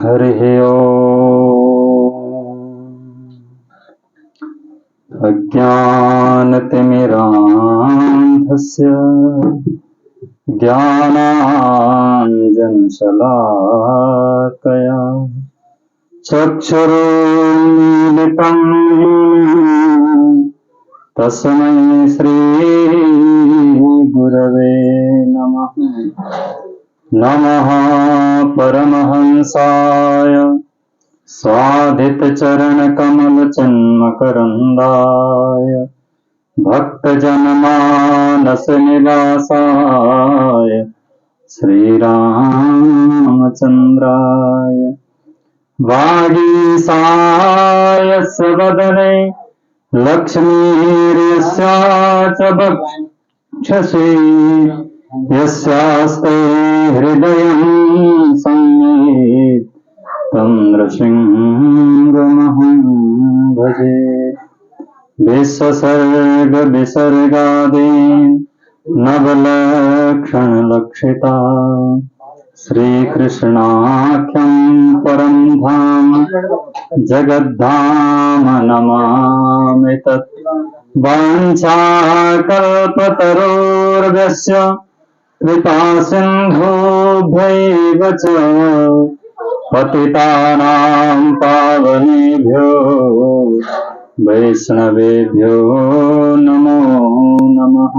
हरिः ओम्। अज्ञानतिमिरान्धस्य ज्ञानाञ्जनशलाकया चक्षुरुन्मीलितं तस्मै श्रीगुरवे नमः। नमः परमहंसाय स्वादितचरणकमलचिन्मकरन्दाय भक्तजनमानसनिवासाय श्रीरामचन्द्राय वागीशाय स्वदने लक्ष्मीर्यस्याच वक्षसि यस्यास्ते हृदयं संवित् तं नृसिंहमहं भजे। विसर्गादीन् नवलक्षणलक्षिता श्रीकृष्णाख्यं परं धाम जगद्धाम नमामि तत्। वाञ्छाकल्पतरोर्गस्य कृपासिन्धुभ्यैव च पतितानां पावनेभ्यो वैष्णवेभ्यो नमो नमः।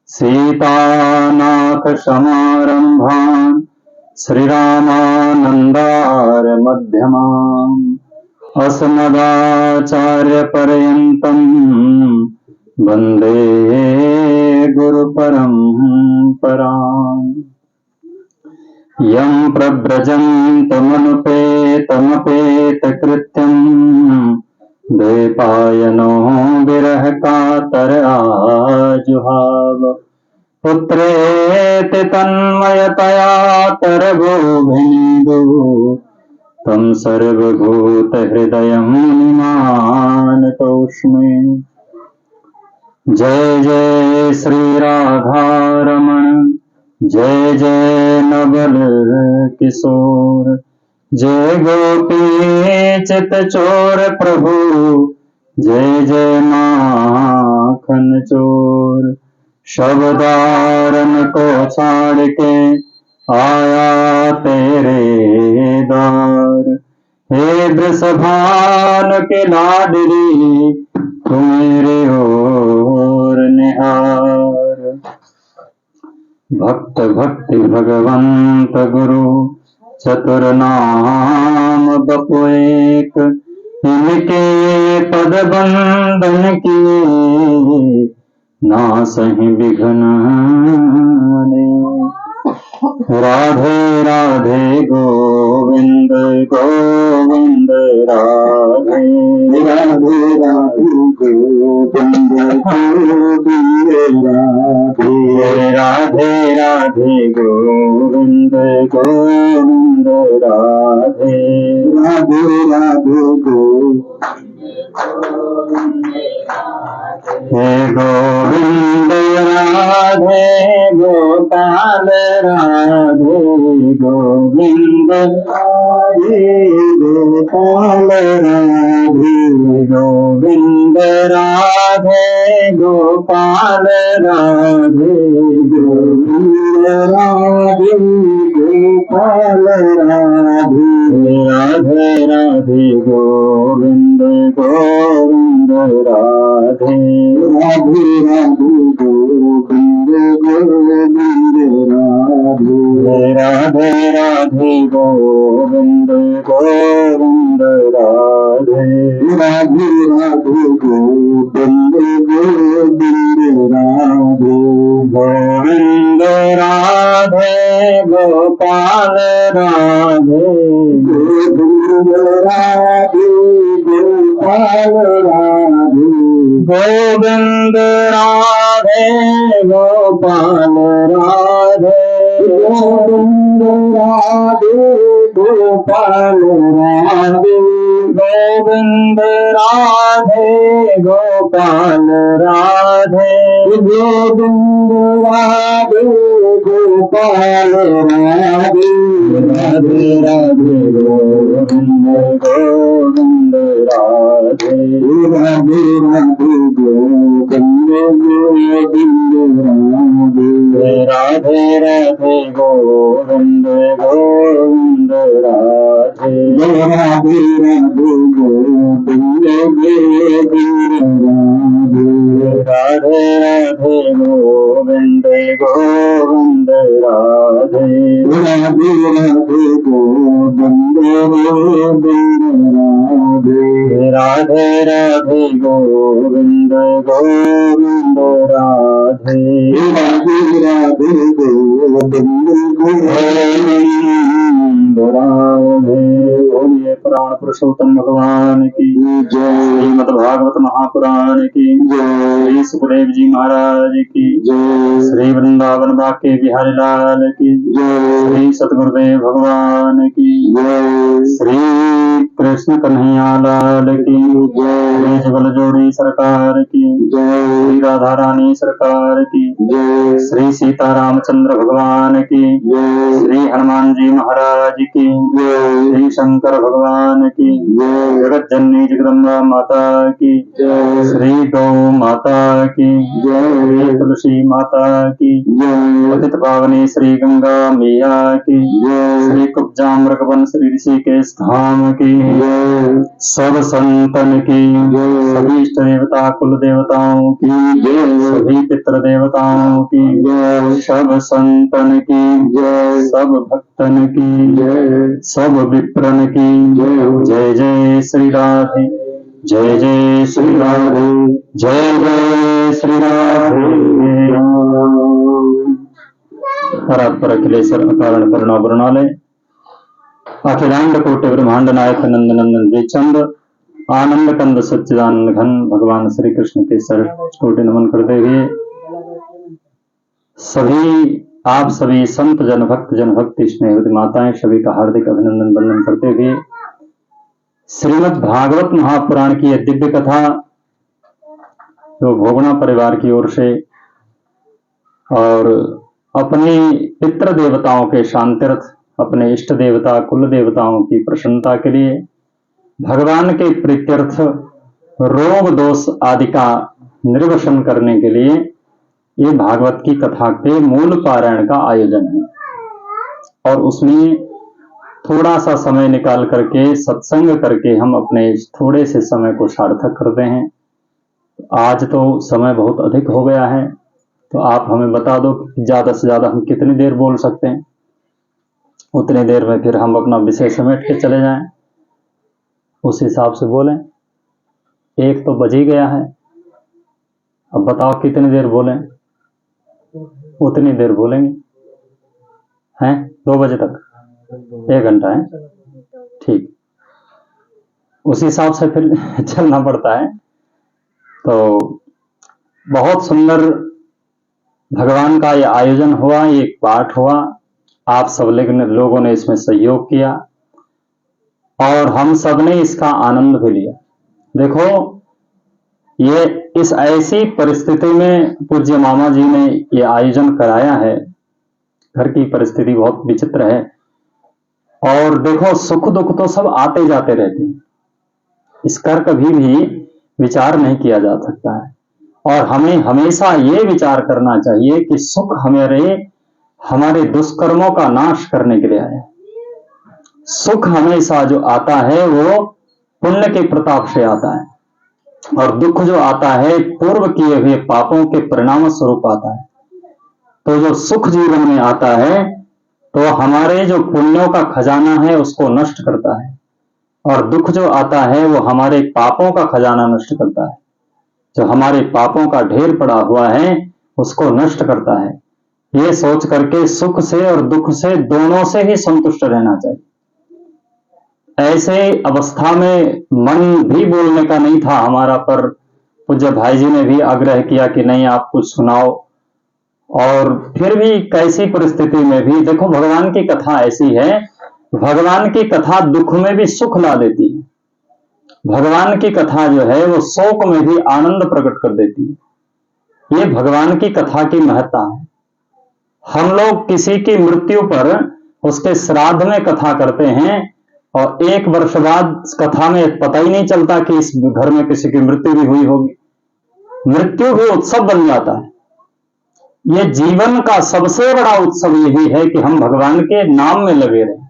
सीतानाथसमारम्भान् श्रीरामानन्दारमध्यमाम् अस्मदाचार्यपर्यन्तं वन्दे गुरुपरम्पराम्। यं प्रव्रजन्तमनुपेतमपेतकृत्यं द्वैपायनो विरहकातर आजुहाव। पुत्रेति तन्मयतया तरवोभिनेदु तं सर्वभूतहृदयं मुनिमानतोऽस्मि। जय जय श्रीराधारमण जय जय नवल किशोर जय गोपी चितचोर प्रभु जय जय माखन चोर। शबदारन को छाड़ के आया तेरे द्वार। हे वृषभान के लाडली तू मेरे ओर निहार। भक्त भक्ति भगवंत गुरु चतुर नाम बपु एक। इनके पद बंदन किए नासहि विघ्न अनेक। राधे राधे गोविंद गोविंद राधे राधे राधे गोविंद गोविंद राधे राधे राधे गोविंद गोविंद राधे राधे राधे गोविंद। हे गोविंद राधे गोपाल राधे गोविंद राधे गोपाल राधे गोविंद राधे गोपाल राधे गोविंद राधे गोपाल राधे राधे राधे गोविंद गोविंद राधे राधे राधे गोविंद गोविंद राधे राधे राधे गोविंद गोविंद राधे राधे राधे गोविंद गोविंद राधे गोविंद राधे गोपाल राधे गोविंद राधे गोपाल राधे गोविंद राधे गोपाल राधे गोविंद राधे गोपाल राधे गोविंद राधे गोपाल राधे गोविंद राधे गोपाल राधे राधे राधे गोविंद गोविंद राधे राधे राधे गोविंद गोविंद राधे राधे गोविंद गोविंद राधे राधे राधे गोविंद गोविंद राधे राधे गोविंद गोविंद राधे राधे राधे गोविंद गोविंद राधे राधे गोविंद गोविंद राधे राधे राधे गोविंद गोविंद राधे। बोलिए प्राण पुरुषोत्तम भगवान की जय, श्रीमद् भागवत महापुराण की जय, सुखदेव जी महाराज की जय, श्री वृंदावन बाके बिहारी लाल की जय, श्री सतगुरुदेव भगवान की जय, श्री कृष्ण कन्हैया लाल की जय, श्री जुगल जोड़ी सरकार की जय, श्री राधा रानी सरकार की जय, श्री सीता रामचंद्र भगवान की जय, श्री हनुमान जी महाराज की जय, श्री शंकर भगवान की जय, जगत जननी जगदम्बा माता की जय, श्री गौ माता की जय, श्री तुलसी माता की जय, पतित पावनी श्री गंगा मैया की जय, श्री कुब्जाम्रक वन श्री ऋषिकेश धाम की जय, सब संतन की जय, सभी इष्ट देवता कुल देवताओं की जय, सभी पितृ देवताओं की जय, सब संतन की जय, सब भक्तन की जय, सब विप्रन की जय। जय जय श्री राधे, जय जय श्री राधे, जय जय श्री राधे। परात्पर अखिलेश्वर अकारण करुणा वरुणालय अखिलांड कोटि ब्रह्मांड नायक नंद नंदन द्विचंद आनंद कंद सच्चिदानंद घन भगवान श्री कृष्ण के सर कोटि नमन करते हुए आप सभी संत जन भक्ति स्नेहवती माताएं सभी का हार्दिक अभिनंदन वंदन करते हुए श्रीमद् भागवत महापुराण की यह दिव्य कथा जो भोगना परिवार की ओर से और अपने पितृ देवताओं के शांतिर्थ, अपने इष्ट देवता कुल देवताओं की प्रसन्नता के लिए, भगवान के प्रीत्यर्थ, रोग दोष आदि का निर्वसन करने के लिए ये भागवत की कथा के मूल पारायण का आयोजन है। और उसमें थोड़ा सा समय निकाल करके सत्संग करके हम अपने थोड़े से समय को सार्थक करते हैं। आज तो समय बहुत अधिक हो गया है, तो आप हमें बता दो कि ज्यादा से ज्यादा हम कितनी देर बोल सकते हैं, उतनी देर में फिर हम अपना विषय समेट के चले जाएं, उस हिसाब से बोलें। 1 तो बज ही गया है, अब बताओ कितनी देर बोलें, उतनी देर बोलेंगे हैं, 2 बजे तक 1 घंटा है, ठीक, उसी हिसाब से फिर चलना पड़ता है। तो बहुत सुंदर भगवान का ये आयोजन हुआ, ये पाठ हुआ, आप सब लोगों ने इसमें सहयोग किया और हम सब ने इसका आनंद भी लिया। देखो, ये इस ऐसी परिस्थिति में पूज्य मामा जी ने ये आयोजन कराया है। घर की परिस्थिति बहुत विचित्र है और देखो, सुख दुख तो सब आते जाते रहते हैं, इसका कभी भी विचार नहीं किया जा सकता है। और हमें हमेशा ये विचार करना चाहिए कि सुख हमारे दुष्कर्मों का नाश करने के लिए आया है। सुख हमेशा जो आता है वो पुण्य के प्रताप से आता है, और दुख जो आता है पूर्व किए हुए पापों के परिणाम स्वरूप आता है। तो जो सुख जीवन में आता है तो हमारे जो पुण्यों का खजाना है उसको नष्ट करता है, और दुख जो आता है वो हमारे पापों का खजाना नष्ट करता है। जो हमारे पापों का ढेर पड़ा हुआ है उसको नष्ट करता है। ये सोच करके सुख से और दुख से दोनों से ही संतुष्ट रहना चाहिए। ऐसे अवस्था में मन भी बोलने का नहीं था हमारा, पर पूज्य भाई जी ने भी आग्रह किया कि नहीं, आप कुछ सुनाओ। और फिर भी कैसी परिस्थिति में भी देखो, भगवान की कथा ऐसी है, भगवान की कथा दुख में भी सुख ला देती है। भगवान की कथा जो है वो शोक में भी आनंद प्रकट कर देती है। ये भगवान की कथा की महत्ता है। हम लोग किसी की मृत्यु पर उसके श्राद्ध में कथा करते हैं और 1 वर्ष बाद कथा में पता ही नहीं चलता कि इस घर में किसी की मृत्यु भी हुई होगी। मृत्यु भी उत्सव बन जाता है। ये जीवन का सबसे बड़ा उत्सव यही है कि हम भगवान के नाम में लगे रहें,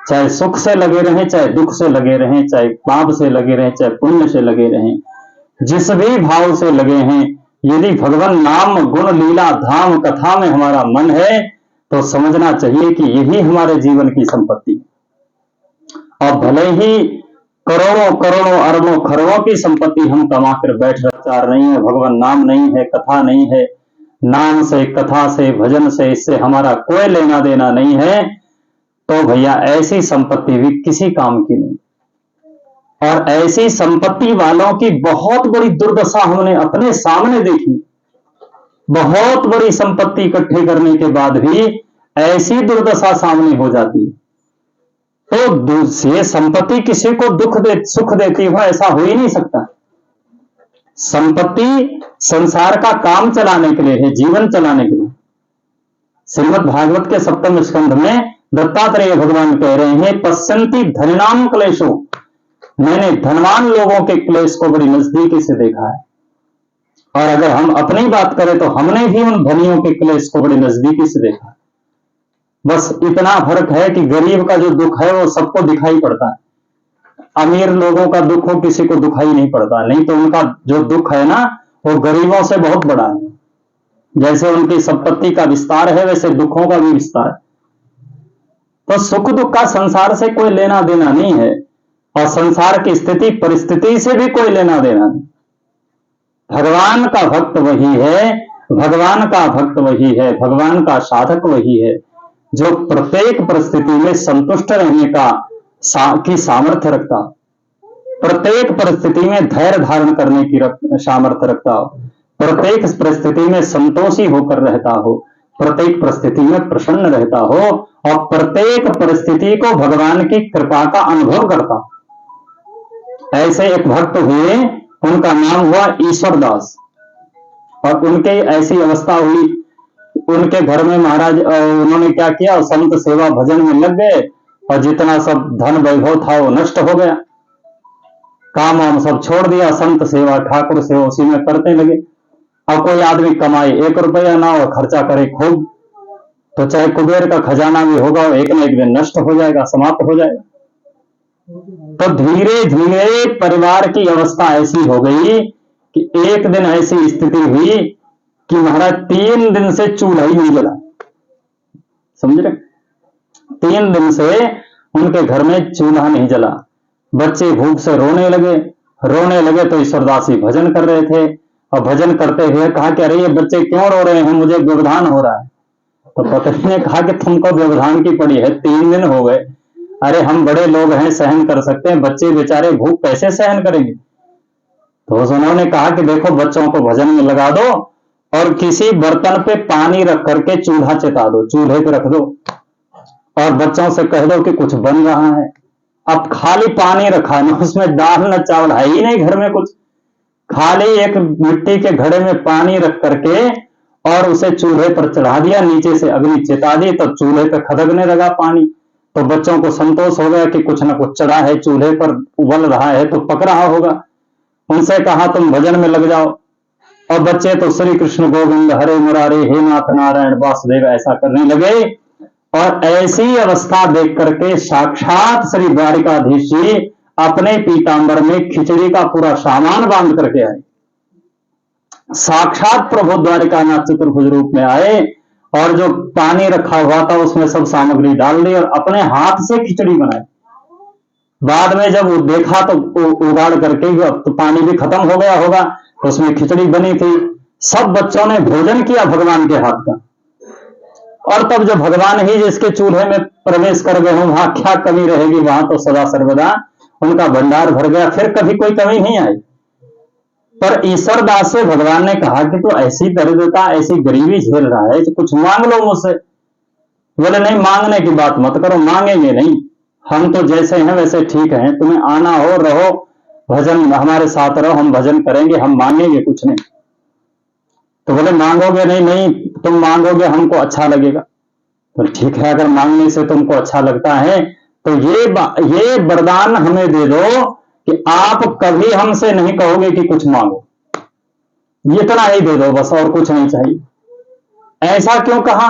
चाहे सुख से लगे रहें, चाहे दुख से लगे रहें, चाहे पाप से लगे रहें, चाहे पुण्य से लगे रहें, जिस भी भाव से लगे हैं, यदि भगवान नाम गुण लीला धाम कथा में हमारा मन है तो समझना चाहिए कि यही हमारे जीवन की संपत्ति। और भले ही करोड़ों करोड़ों अरबों खरबों की संपत्ति हम कमा कर बैठ रफ्तार नहीं है, भगवान नाम नहीं है, कथा नहीं है, नाम से कथा से भजन से इससे हमारा कोई लेना देना नहीं है, तो भैया ऐसी संपत्ति भी किसी काम की नहीं। और ऐसी संपत्ति वालों की बहुत बड़ी दुर्दशा हमने अपने सामने देखी। बहुत बड़ी संपत्ति इकट्ठे करने के बाद भी ऐसी दुर्दशा सामने हो जाती है। तो ये संपत्ति किसी को सुख देती हो ऐसा हो ही नहीं सकता। संपत्ति संसार का काम चलाने के लिए है, जीवन चलाने के लिए। श्रीमद् भागवत के 7वें स्कंध में दत्तात्रेय भगवान कह रहे हैं, पश्यन्ति धनिनाम क्लेशो, मैंने धनवान लोगों के क्लेश को बड़ी नजदीकी से देखा है। और अगर हम अपनी बात करें तो हमने भी उन धनियों के क्लेश को बड़ी नजदीकी से देखा। बस इतना फर्क है कि गरीब का जो दुख है वो सबको दिखाई पड़ता है, अमीर लोगों का दुख हो किसी को दिखाई नहीं पड़ता। नहीं तो उनका जो दुख है ना वो गरीबों से बहुत बड़ा है। जैसे उनकी संपत्ति का विस्तार है वैसे दुखों का भी विस्तार है। तो सुख दुख का संसार से कोई लेना देना नहीं है और संसार की स्थिति परिस्थिति से भी कोई लेना देना नहीं। भगवान का भक्त वही है, भगवान का भक्त वही है, भगवान का साधक वही है जो प्रत्येक परिस्थिति में संतुष्ट रहने की सामर्थ्य रखता, प्रत्येक परिस्थिति में धैर्य धारण करने की सामर्थ्य रखता हो, प्रत्येक परिस्थिति में संतोषी होकर रहता हो, प्रत्येक परिस्थिति में प्रसन्न रहता हो और प्रत्येक परिस्थिति को भगवान की कृपा का अनुभव करता। ऐसे एक भक्त हुए, उनका नाम हुआ ईश्वर दास। और उनके ऐसी अवस्था हुई, उनके घर में महाराज उन्होंने क्या किया, संत सेवा भजन में लग गए और जितना सब धन वैभव था वो नष्ट हो गया। काम वाम सब छोड़ दिया, संत सेवा ठाकुर सेवा उसी में करते लगे। अब कोई आदमी कमाए 1 रुपया ना और खर्चा करे खूब, तो चाहे कुबेर का खजाना भी होगा एक न एक दिन नष्ट हो जाएगा, समाप्त हो जाएगा। तो धीरे धीरे परिवार की अवस्था ऐसी हो गई कि एक दिन ऐसी स्थिति हुई कि महाराज 3 दिन से चूल्हा ही नहीं जला। समझ रहे, 3 दिन से उनके घर में चूल्हा नहीं जला। बच्चे भूख से रोने लगे तो ईश्वरदास जी भजन कर रहे थे और भजन करते हुए कहा कि अरे ये बच्चे क्यों रो रहे हैं, मुझे व्यवधान हो रहा है। तो पत्नी ने कहा कि तुमको व्यवधान की पड़ी है, 3 दिन हो गए। अरे हम बड़े लोग हैं, सहन कर सकते हैं, बच्चे बेचारे भूख कैसे सहन करेंगे। तो उन्होंने कहा कि देखो बच्चों को भजन में लगा दो और किसी बर्तन पे पानी रख करके चूल्हा चिता दो, चूल्हे पे रख दो और बच्चों से कह दो कि कुछ बन रहा है। अब खाली पानी रखा है, उसमें दाल न चावल है ही नहीं घर में कुछ, खाली एक मिट्टी के घड़े में पानी रख करके और उसे चूल्हे पर चढ़ा दिया, नीचे से अग्नि चिता दी तो चूल्हे पर खदकने लगा पानी। तो बच्चों को संतोष हो गया कि कुछ ना कुछ चढ़ा है, चूल्हे पर उबल रहा है तो पक रहा होगा। उनसे कहा तुम भजन में लग जाओ। और बच्चे तो श्री कृष्ण गोविंद हरे मुरारे हे नाथ नारायण वासुदेव ऐसा करने लगे। और ऐसी अवस्था देख करके साक्षात श्री द्वारिकाधीश जी अपने पीतांबर में खिचड़ी का पूरा सामान बांध करके आए। साक्षात प्रभु द्वारिकानाथ चतुर्भुज रूप में आए और जो पानी रखा हुआ था उसमें सब सामग्री डाल दी और अपने हाथ से खिचड़ी बनाई। बाद में जब वो देखा तो उगाड़ करके अब तो पानी भी खत्म हो गया होगा, तो उसमें खिचड़ी बनी थी। सब बच्चों ने भोजन किया भगवान के हाथ का। और तब जब भगवान ही जिसके चूल्हे में प्रवेश कर गए हों वहां क्या कमी रहेगी, वहां तो सदा सर्वदा उनका भंडार भर गया, फिर कभी कोई कमी नहीं आई। पर ईश्वर दास से भगवान ने कहा कि तो ऐसी दरिद्रता ऐसी गरीबी झेल रहा है तो कुछ मांग लो मुझसे। बोले नहीं, मांगने की बात मत करो, मांगेंगे नहीं, हम तो जैसे हैं वैसे ठीक हैं, तुम्हें आना हो रहो, भजन हमारे साथ रहो, हम भजन करेंगे, हम मांगेंगे कुछ नहीं। तो बोले मांगोगे नहीं? नहीं, तुम मांगोगे हमको अच्छा लगेगा। तो ठीक है, अगर मांगने से तुमको अच्छा लगता है तो ये वरदान हमें दे दो कि आप कभी हमसे नहीं कहोगे कि कुछ मांगो, इतना ही दे दो बस, और कुछ नहीं चाहिए। ऐसा क्यों कहा?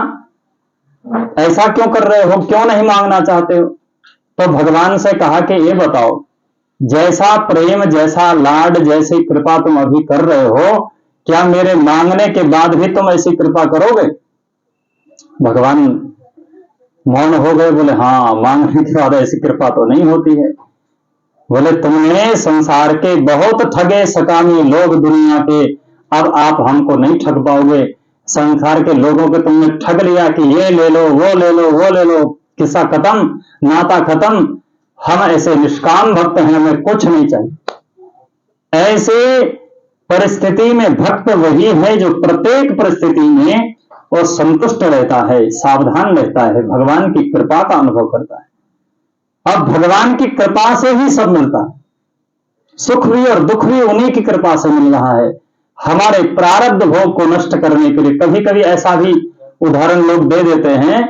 ऐसा क्यों कर रहे हो? क्यों नहीं मांगना चाहते हो? तो भगवान से कहा कि ये बताओ, जैसा प्रेम, जैसा लाड, जैसी कृपा तुम अभी कर रहे हो, क्या मेरे मांगने के बाद भी तुम ऐसी कृपा करोगे? भगवान मौन हो गए, बोले हाँ, मांगने के बाद ऐसी कृपा तो नहीं होती है। बोले तुमने संसार के बहुत ठगे सकामी लोग दुनिया के, अब आप हमको नहीं ठग पाओगे। संसार के लोगों को तुमने ठग लिया कि ये ले लो, वो ले लो, वो ले लो, किस्सा खत्म, नाता खत्म। हम ऐसे निष्काम भक्त हैं, हमें कुछ नहीं चाहिए। ऐसे परिस्थिति में भक्त वही है जो प्रत्येक परिस्थिति में वो संतुष्ट रहता है, सावधान रहता है, भगवान की कृपा का अनुभव करता है। अब भगवान की कृपा से ही सब मिलता है, सुख भी और दुख भी उन्हीं की कृपा से मिल रहा है। हमारे प्रारब्ध भोग को नष्ट करने के लिए कभी कभी ऐसा भी उदाहरण लोग दे देते हैं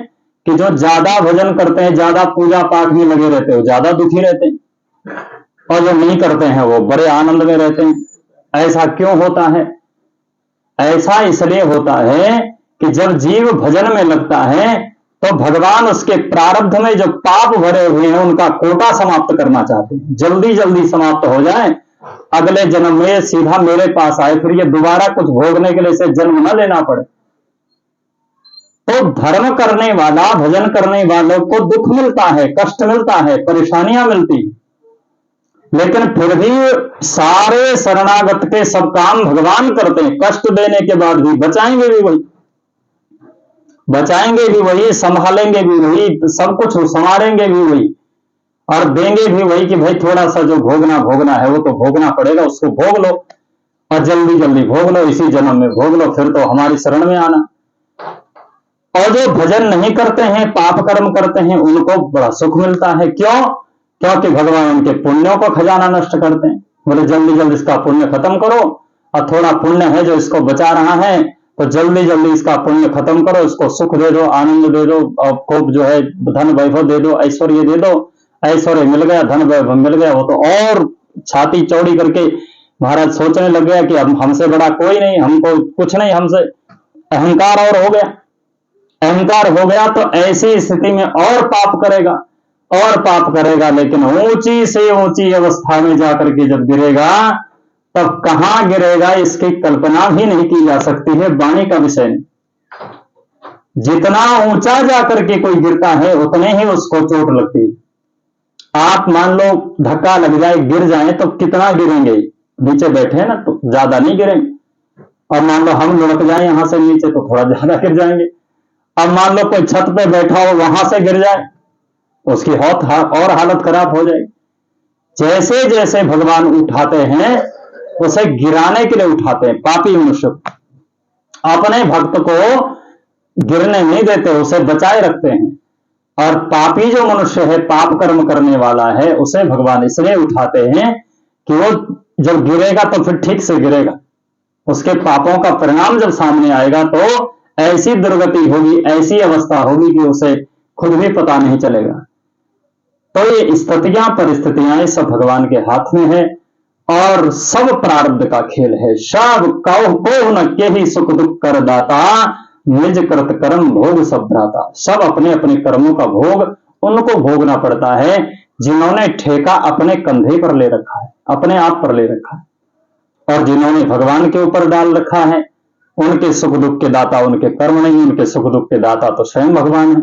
कि जो ज्यादा भजन करते हैं, ज्यादा पूजा पाठ में लगे रहते हैं, ज्यादा दुखी रहते हैं, और जो नहीं करते हैं वो बड़े आनंद में रहते हैं। ऐसा क्यों होता है? ऐसा इसलिए होता है कि जब जीव भजन में लगता है तो भगवान उसके प्रारब्ध में जो पाप भरे हुए हैं उनका कोटा समाप्त करना चाहते हैं, जल्दी जल्दी समाप्त हो जाए, अगले जन्म में सीधा मेरे पास आए, फिर ये दोबारा कुछ भोगने के लिए इसे जन्म न लेना पड़े। तो धर्म करने वाला, भजन करने वालों को दुख मिलता है, कष्ट मिलता है, परेशानियां मिलती, लेकिन फिर भी सारे शरणागत के सब काम भगवान करते हैं। कष्ट देने के बाद भी बचाएंगे भी वही, बचाएंगे भी वही, संभालेंगे भी वही, सब कुछ संवारेंगे भी वही, और देंगे भी वही कि भाई थोड़ा सा जो भोगना है वो तो भोगना पड़ेगा, उसको भोग लो, और जल्दी जल्दी भोग लो, इसी जन्म में भोग लो, फिर तो हमारी शरण में आना। और जो भजन नहीं करते हैं, पाप कर्म करते हैं, उनको बड़ा सुख मिलता है। क्यों? क्योंकि भगवान उनके पुण्यों को खजाना नष्ट करते हैं। बोले जल्दी जल्दी इसका पुण्य खत्म करो, और थोड़ा पुण्य है जो इसको बचा रहा है, तो जल्दी जल्दी इसका पुण्य खत्म करो, इसको सुख दे दो, आनंद दे दो, और खूब जो है धन वैभव दे दो, ऐश्वर्य दे दो। ऐश्वर्य मिल गया, धन वैभव मिल गया, वो तो और छाती चौड़ी करके महाराज सोचने लग गया कि अब हमसे बड़ा कोई नहीं, हमको कुछ नहीं, हमसे अहंकार और हो गया। अहंकार हो गया तो ऐसी स्थिति में और पाप करेगा, और पाप करेगा, लेकिन ऊंची से ऊंची अवस्था में जाकर के जब गिरेगा, तब कहां गिरेगा इसकी कल्पना भी नहीं की जा सकती है, वाणी का विषय नहीं। जितना ऊंचा जाकर के कोई गिरता है उतने ही उसको चोट लगती है। आप मान लो धक्का लग जाए, गिर जाए, तो कितना गिरेंगे? नीचे बैठे हैं ना, तो ज्यादा नहीं गिरेंगे। और मान लो हम लुढ़क जाए यहां से नीचे, तो थोड़ा ज्यादा गिर जाएंगे। अब मान लो कोई छत पे बैठा हो, वहां से गिर जाए, उसकी और हालत खराब हो जाएगी। जैसे जैसे भगवान उठाते हैं, उसे गिराने के लिए उठाते हैं। पापी मनुष्य अपने भक्त को गिरने नहीं देते, उसे बचाए रखते हैं। और पापी जो मनुष्य है, पाप कर्म करने वाला है, उसे भगवान इसलिए उठाते हैं कि वो जब गिरेगा तो फिर ठीक से गिरेगा। उसके पापों का परिणाम जब सामने आएगा तो ऐसी दुर्गति होगी, ऐसी अवस्था होगी कि उसे खुद भी पता नहीं चलेगा। तो ये स्थितियां, परिस्थितियां सब भगवान के हाथ में है, और सब प्रारब्ध का खेल है। सब को न के ही सुख दुख कर दाता, निज कृत कर्म भोग सब भ्राता। सब अपने अपने कर्मों का भोग उनको भोगना पड़ता है, जिन्होंने ठेका अपने कंधे पर ले रखा है, अपने आप पर ले रखा है। और जिन्होंने भगवान के ऊपर डाल रखा है, उनके सुख दुख के दाता उनके कर्म नहीं, उनके सुख दुख के दाता तो स्वयं भगवान है।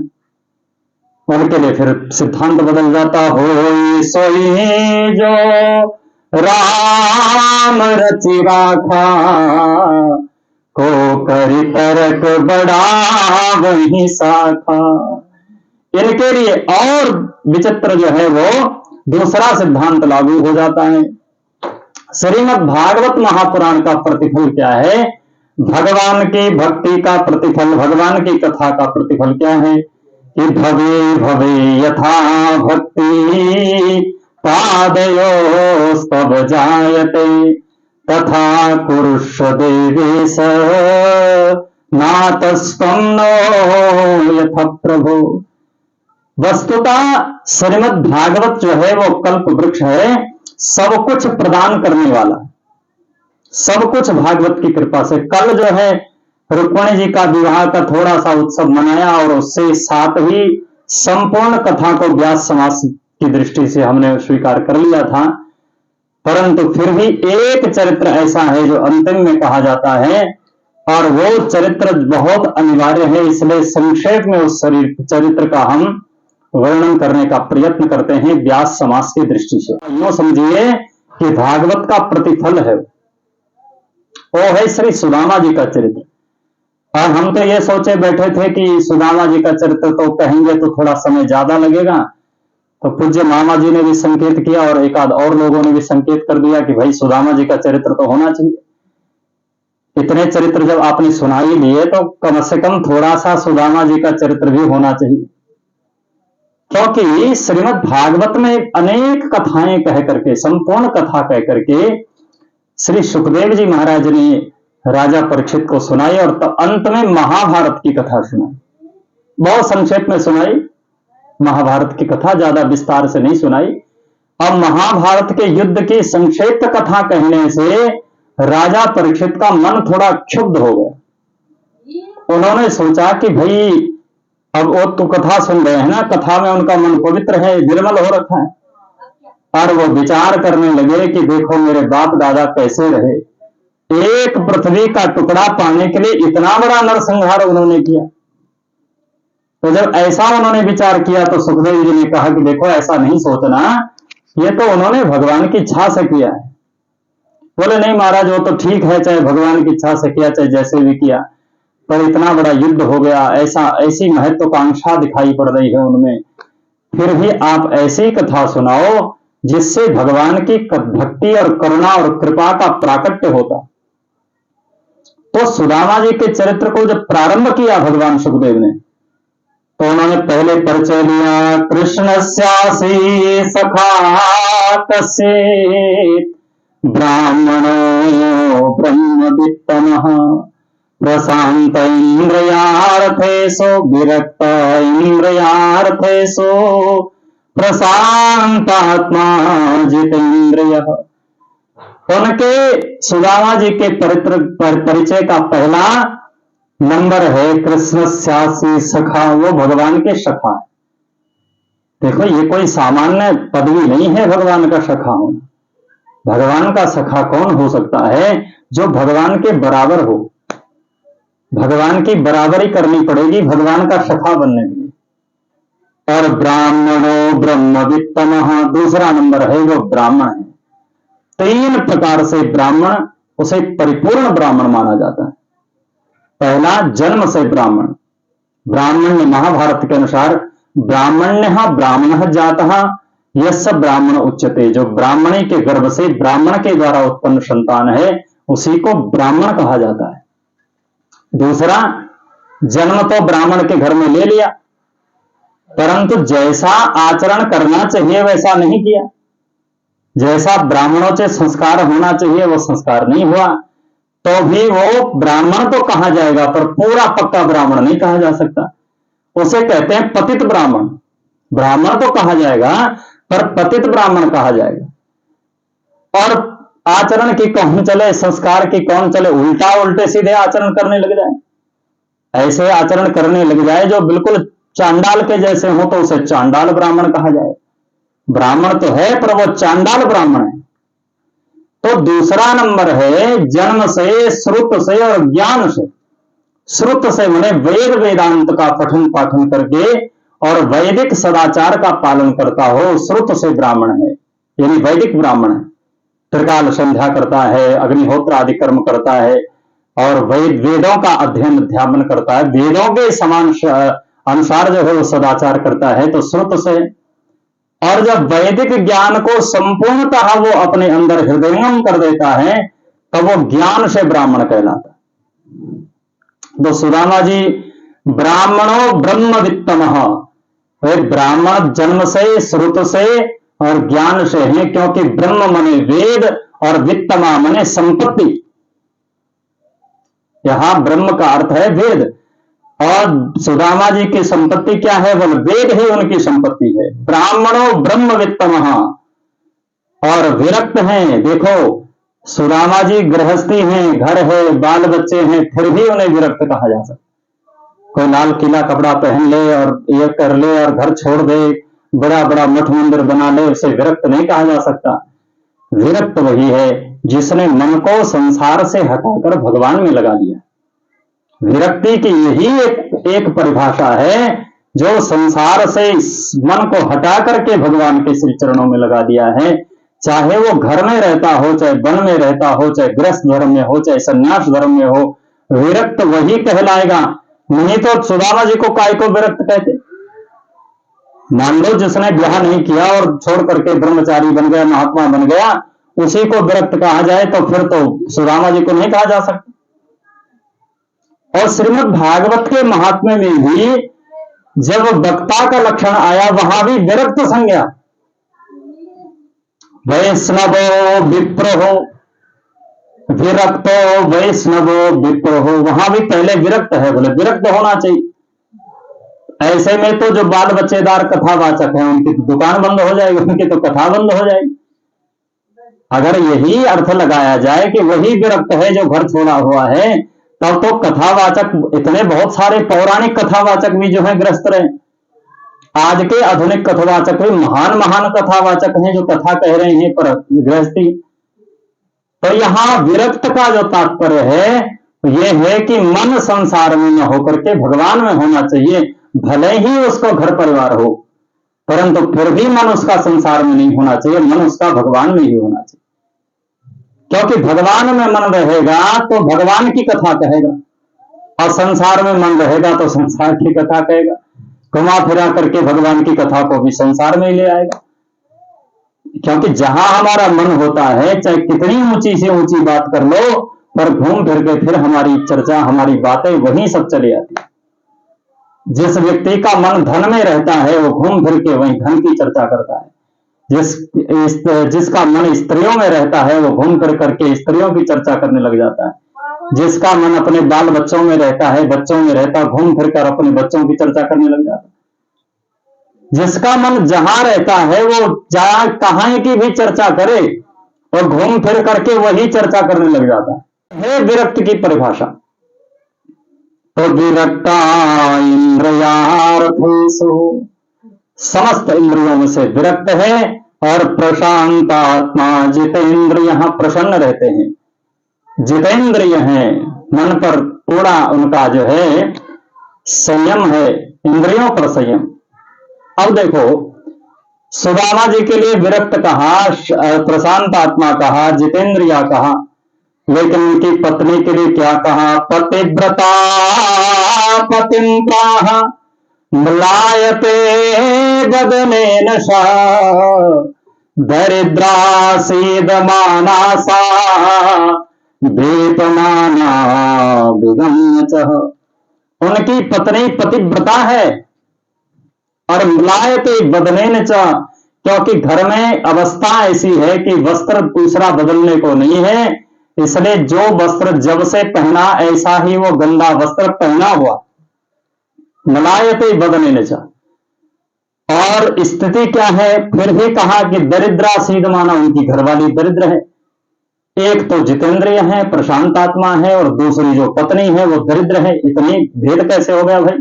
उनके लिए फिर सिद्धांत बदल जाता, हो सोई जो राम रचि राखा, को करि तरक बड़ा वही साखा। इनके लिए और विचित्र जो है वो दूसरा सिद्धांत लागू हो जाता है। श्रीमद् भागवत महापुराण का प्रतिफल क्या है? भगवान की भक्ति का प्रतिफल, भगवान की कथा का प्रतिफल क्या है कि भवे भवे यथा भक्ति पादयोस्तव जायते, तथा कुरुष्व देवेश नातस्त्वं नो यथा प्रभु। वस्तुतः श्रीमद् भागवत जो है वो कल्प वृक्ष है, सब कुछ प्रदान करने वाला, सब कुछ भागवत की कृपा से। कल जो है रुक्मिणी जी का विवाह का थोड़ा सा उत्सव मनाया और उससे साथ ही संपूर्ण कथा को व्यास समास की दृष्टि से हमने स्वीकार कर लिया था, परंतु फिर भी एक चरित्र ऐसा है जो अंतिम में कहा जाता है और वो चरित्र बहुत अनिवार्य है, इसलिए संक्षेप में उस चरित्र का हम वर्णन करने का प्रयत्न करते हैं व्यास समास की दृष्टि से। यूं समझिए कि भागवत का प्रतिफल है वो है श्री सुदामा जी का चरित्र। और हम तो ये सोचे बैठे थे कि सुदामा जी का चरित्र तो कहेंगे तो थोड़ा समय ज्यादा लगेगा, तो पूज्य मामा जी ने भी संकेत किया और एक आध और लोगों ने भी संकेत कर दिया कि भाई सुदामा जी का चरित्र तो होना चाहिए। इतने चरित्र जब आपने सुना ही लिए तो कम से कम थोड़ा सा सुदामा जी का चरित्र भी होना चाहिए, क्योंकि श्रीमद् भागवत में अनेक कथाएं कह करके, संपूर्ण कथा कह करके श्री सुखदेव जी महाराज ने राजा परीक्षित को सुनाई और तो अंत में महाभारत की कथा सुनाई। बहुत संक्षेप में सुनाई महाभारत की कथा, ज्यादा विस्तार से नहीं सुनाई। अब महाभारत के युद्ध की संक्षिप्त कथा कहने से राजा परीक्षित का मन थोड़ा क्षुब्ध हो गया। उन्होंने सोचा कि भाई अब वो तो कथा सुन रहे हैं ना, कथा में उनका मन पवित्र है, निर्मल हो रखा है, और वो विचार करने लगे कि देखो मेरे बाप दादा कैसे रहे, एक पृथ्वी का टुकड़ा पाने के लिए इतना बड़ा नरसंहार उन्होंने किया। तो जब ऐसा उन्होंने विचार किया तो सुखदेव जी ने कहा कि देखो ऐसा नहीं सोचना, ये तो उन्होंने भगवान की इच्छा से किया है। बोले नहीं महाराज वो तो ठीक है, चाहे भगवान की इच्छा से किया चाहे जैसे भी किया, पर इतना बड़ा युद्ध हो गया, ऐसी महत्वाकांक्षा दिखाई पड़ रही है उनमें, फिर भी आप ऐसी कथा सुनाओ जिससे भगवान की भक्ति और करुणा और कृपा का प्राकट्य होता। तो सुदामा जी के चरित्र को जब प्रारंभ किया भगवान सुखदेव ने, तो उन्होंने पहले परिचय दिया, कृष्णस्यासि सखा कसेत ब्राह्मणो ब्रह्मवित्तमः प्रशांत इंद्रियार्थेषु विरक्त इंद्रियार्थेषु प्रशांतात्मा जितेंद्रियः। उनके सुदामा जी के परिचय का पहला नंबर है कृष्णस्यासि सखा, वो भगवान के सखा है। देखो ये कोई सामान्य पदवी नहीं है भगवान का सखा होना। भगवान का सखा कौन हो सकता है? जो भगवान के बराबर हो। भगवान की बराबरी करनी पड़ेगी भगवान का सखा बनने के लिए। और ब्राह्मणो ब्रह्मवित्तमः, दूसरा नंबर है वो ब्राह्मण है। 3 प्रकार से ब्राह्मण, उसे परिपूर्ण ब्राह्मण माना जाता है। पहला जन्म से ब्राह्मण, ब्राह्मण्य महाभारत के अनुसार ब्राह्मण्य ब्राह्मण जातः यस्य ब्राह्मण उच्यते, जो ब्राह्मणी के गर्भ से ब्राह्मण के द्वारा उत्पन्न संतान है उसी को ब्राह्मण कहा जाता है। दूसरा, जन्म तो ब्राह्मण के घर में ले लिया, परंतु जैसा आचरण करना चाहिए वैसा नहीं किया, जैसा ब्राह्मणों से संस्कार होना चाहिए वो संस्कार नहीं हुआ, तो भी वो ब्राह्मण तो कहा जाएगा पर पूरा पक्का ब्राह्मण नहीं कहा जा सकता। उसे कहते हैं पतित ब्राह्मण। ब्राह्मण तो कहा जाएगा पर पतित ब्राह्मण कहा जाएगा। और आचरण की कौन चले, संस्कार की कौन चले, उल्टे सीधे आचरण करने लग जाए, ऐसे आचरण करने लग जाए जो बिल्कुल चांडाल के जैसे हो, तो उसे चांडाल ब्राह्मण कहा जाए। ब्राह्मण तो है पर वो चांडाल ब्राह्मण है। तो दूसरा नंबर है जन्म से, श्रुत से और ज्ञान से। श्रुत से माने वेद वेदांत का पठन पाठन करके और वैदिक सदाचार का पालन करता हो, श्रुत से ब्राह्मण है, यानी वैदिक ब्राह्मण है। त्रिकाल संध्या करता है, अग्निहोत्र आदि कर्म करता है और वेदों का अध्ययन अध्यापन करता है, वेदों के समान अनुसार जो है वो सदाचार करता है, तो श्रुत से। और जब वैदिक ज्ञान को संपूर्णतः वो अपने अंदर हृदयंगम कर देता है तो वो ज्ञान से ब्राह्मण कहलाता है। तो सुदामा जी ब्राह्मणों ब्रह्मवित्तमः, वे ब्राह्मण जन्म से, श्रुत से और ज्ञान से हैं, क्योंकि ब्रह्म माने वेद और वित्तमा माने संपत्ति। यहां ब्रह्म का अर्थ है वेद, और सुदामा जी की संपत्ति क्या है? बोले वेद ही उनकी संपत्ति है। ब्राह्मणों ब्रह्म वित्तमः, और विरक्त हैं। देखो सुदामा जी गृहस्थी हैं, घर है, बाल बच्चे हैं, फिर भी उन्हें विरक्त कहा जा सकता। कोई लाल किला कपड़ा पहन ले और ये कर ले और घर छोड़ दे, बड़ा बड़ा मठ मंदिर बना ले, उसे विरक्त नहीं कहा जा सकता। विरक्त वही है जिसने मन को संसार से हटाकर भगवान में लगा दिया। विरक्ति की यही एक परिभाषा है, जो संसार से मन को हटा करके भगवान के श्री चरणों में लगा दिया है। चाहे वो घर में रहता हो, चाहे वन में रहता हो, चाहे गृहस्थ धर्म में हो, चाहे संन्यास धर्म में हो, विरक्त वही कहलाएगा। नहीं तो सुदामा जी को काय को विरक्त कहते? मान लो जिसने ब्याह नहीं किया और छोड़ करके ब्रह्मचारी बन गया, महात्मा बन गया, उसी को विरक्त कहा जाए तो फिर तो सुदामा जी को नहीं कहा जा सकता। और श्रीमद् भागवत के महात्म्य में भी जब वक्ता का लक्षण आया, वहां भी विरक्त संज्ञा, वैष्णवो विप्रो, विरक्तो वैष्णवो विप्रो, वहां भी पहले विरक्त है। बोले विरक्त होना चाहिए। ऐसे में तो जो बाल बच्चेदार कथावाचक हैं उनकी तो दुकान बंद हो जाएगी, उनकी तो कथा बंद हो जाएगी। अगर यही अर्थ लगाया जाए कि वही विरक्त है जो घर छोड़ा हुआ है, तब तो कथावाचक इतने बहुत सारे पौराणिक कथावाचक भी जो है ग्रस्त रहे। आज के आधुनिक कथावाचक भी महान महान कथावाचक हैं जो कथा कह रहे हैं पर गृहस्थी। तो यहां विरक्त का जो तात्पर्य है यह है कि मन संसार में न होकर के भगवान में होना चाहिए। भले ही उसको घर परिवार हो, परंतु फिर भी मन उसका संसार में नहीं होना चाहिए, मन उसका भगवान में ही होना चाहिए। क्योंकि भगवान में मन रहेगा तो भगवान की कथा कहेगा, और संसार में मन रहेगा तो संसार की कथा कहेगा। घुमा फिरा करके भगवान की कथा को भी संसार में ही ले आएगा। क्योंकि जहां हमारा मन होता है, चाहे कितनी ऊंची से ऊंची बात कर लो, पर घूम फिर के फिर हमारी चर्चा, हमारी बातें वहीं सब चली आती है। जिस व्यक्ति का मन धन में रहता है वो घूम फिर के वहीं धन की चर्चा करता है। जिसका मन स्त्रियों में रहता है वो घूम फिर करके स्त्रियों की चर्चा करने लग जाता है। जिसका मन अपने बाल बच्चों में रहता है, बच्चों में रहता, घूम फिर कर अपने बच्चों की चर्चा करने लग जाता है। जिसका मन जहां रहता है वो जहां कहां की भी चर्चा करे और घूम फिर करके वही चर्चा करने लग जाता है विरक्त की परिभाषा। तो विरक्ता इंद्रियार्थेषु, समस्त इंद्रियों में से विरक्त है। और प्रशांत आत्मा जितेंद्रिय, प्रसन्न रहते हैं, जितेंद्रिय हैं, मन पर पूरा उनका जो है संयम है, इंद्रियों पर संयम। अब देखो सुदामा जी के लिए विरक्त कहा, प्रशांत आत्मा कहा, जितेंद्रिया कहा, लेकिन उनकी पत्नी के लिए क्या कहा? पतिव्रता पतिं प्राह म्लायते बदनेन सा दरिद्रा सीदमाना सा वेतमाना विगम्यचः। उनकी पत्नी पतिव्रता है और म्लायते बदनेन च, क्योंकि घर में अवस्था ऐसी है कि वस्त्र दूसरा बदलने को नहीं है, इसलिए जो वस्त्र जब से पहना ऐसा ही वो गंदा वस्त्र पहना हुआ। मलायते बदनेन च। और स्थिति क्या है? फिर भी कहा कि दरिद्रा सीदमाना, उनकी घरवाली दरिद्र है। एक तो जितेंद्रिय है, प्रशांत आत्मा है, और दूसरी जो पत्नी है वो दरिद्र है। इतनी भेद कैसे हो गया भाई?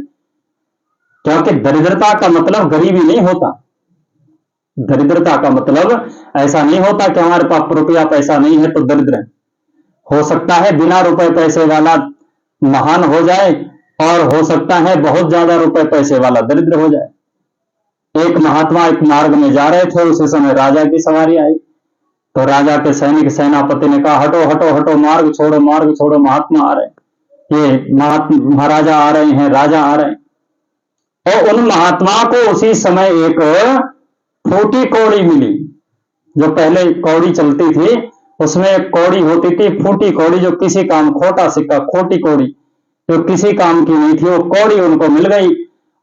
क्योंकि दरिद्रता का मतलब गरीबी नहीं होता। दरिद्रता का मतलब ऐसा नहीं होता कि हमारे पास रुपया पैसा नहीं है तो दरिद्र है। हो सकता है बिना रुपए पैसे वाला महान हो जाए, और हो सकता है बहुत ज्यादा रुपए पैसे वाला दरिद्र हो जाए। एक महात्मा एक मार्ग में जा रहे थे, उसी समय राजा की सवारी आई, तो राजा के सैनिक सेनापति ने कहा हटो हटो हटो, मार्ग छोड़ो मार्ग छोड़ो, महात्मा आ रहे हैं, ये महाराजा आ रहे हैं, राजा आ रहे हैं। और उन महात्मा को उसी समय एक फूटी कौड़ी मिली। जो पहले कौड़ी चलती थी उसमें एक कौड़ी होती थी फूटी कौड़ी, जो किसी काम, खोटा सिक्का, खोटी कौड़ी जो किसी काम की नहीं थी, वो कौड़ी उनको मिल गई।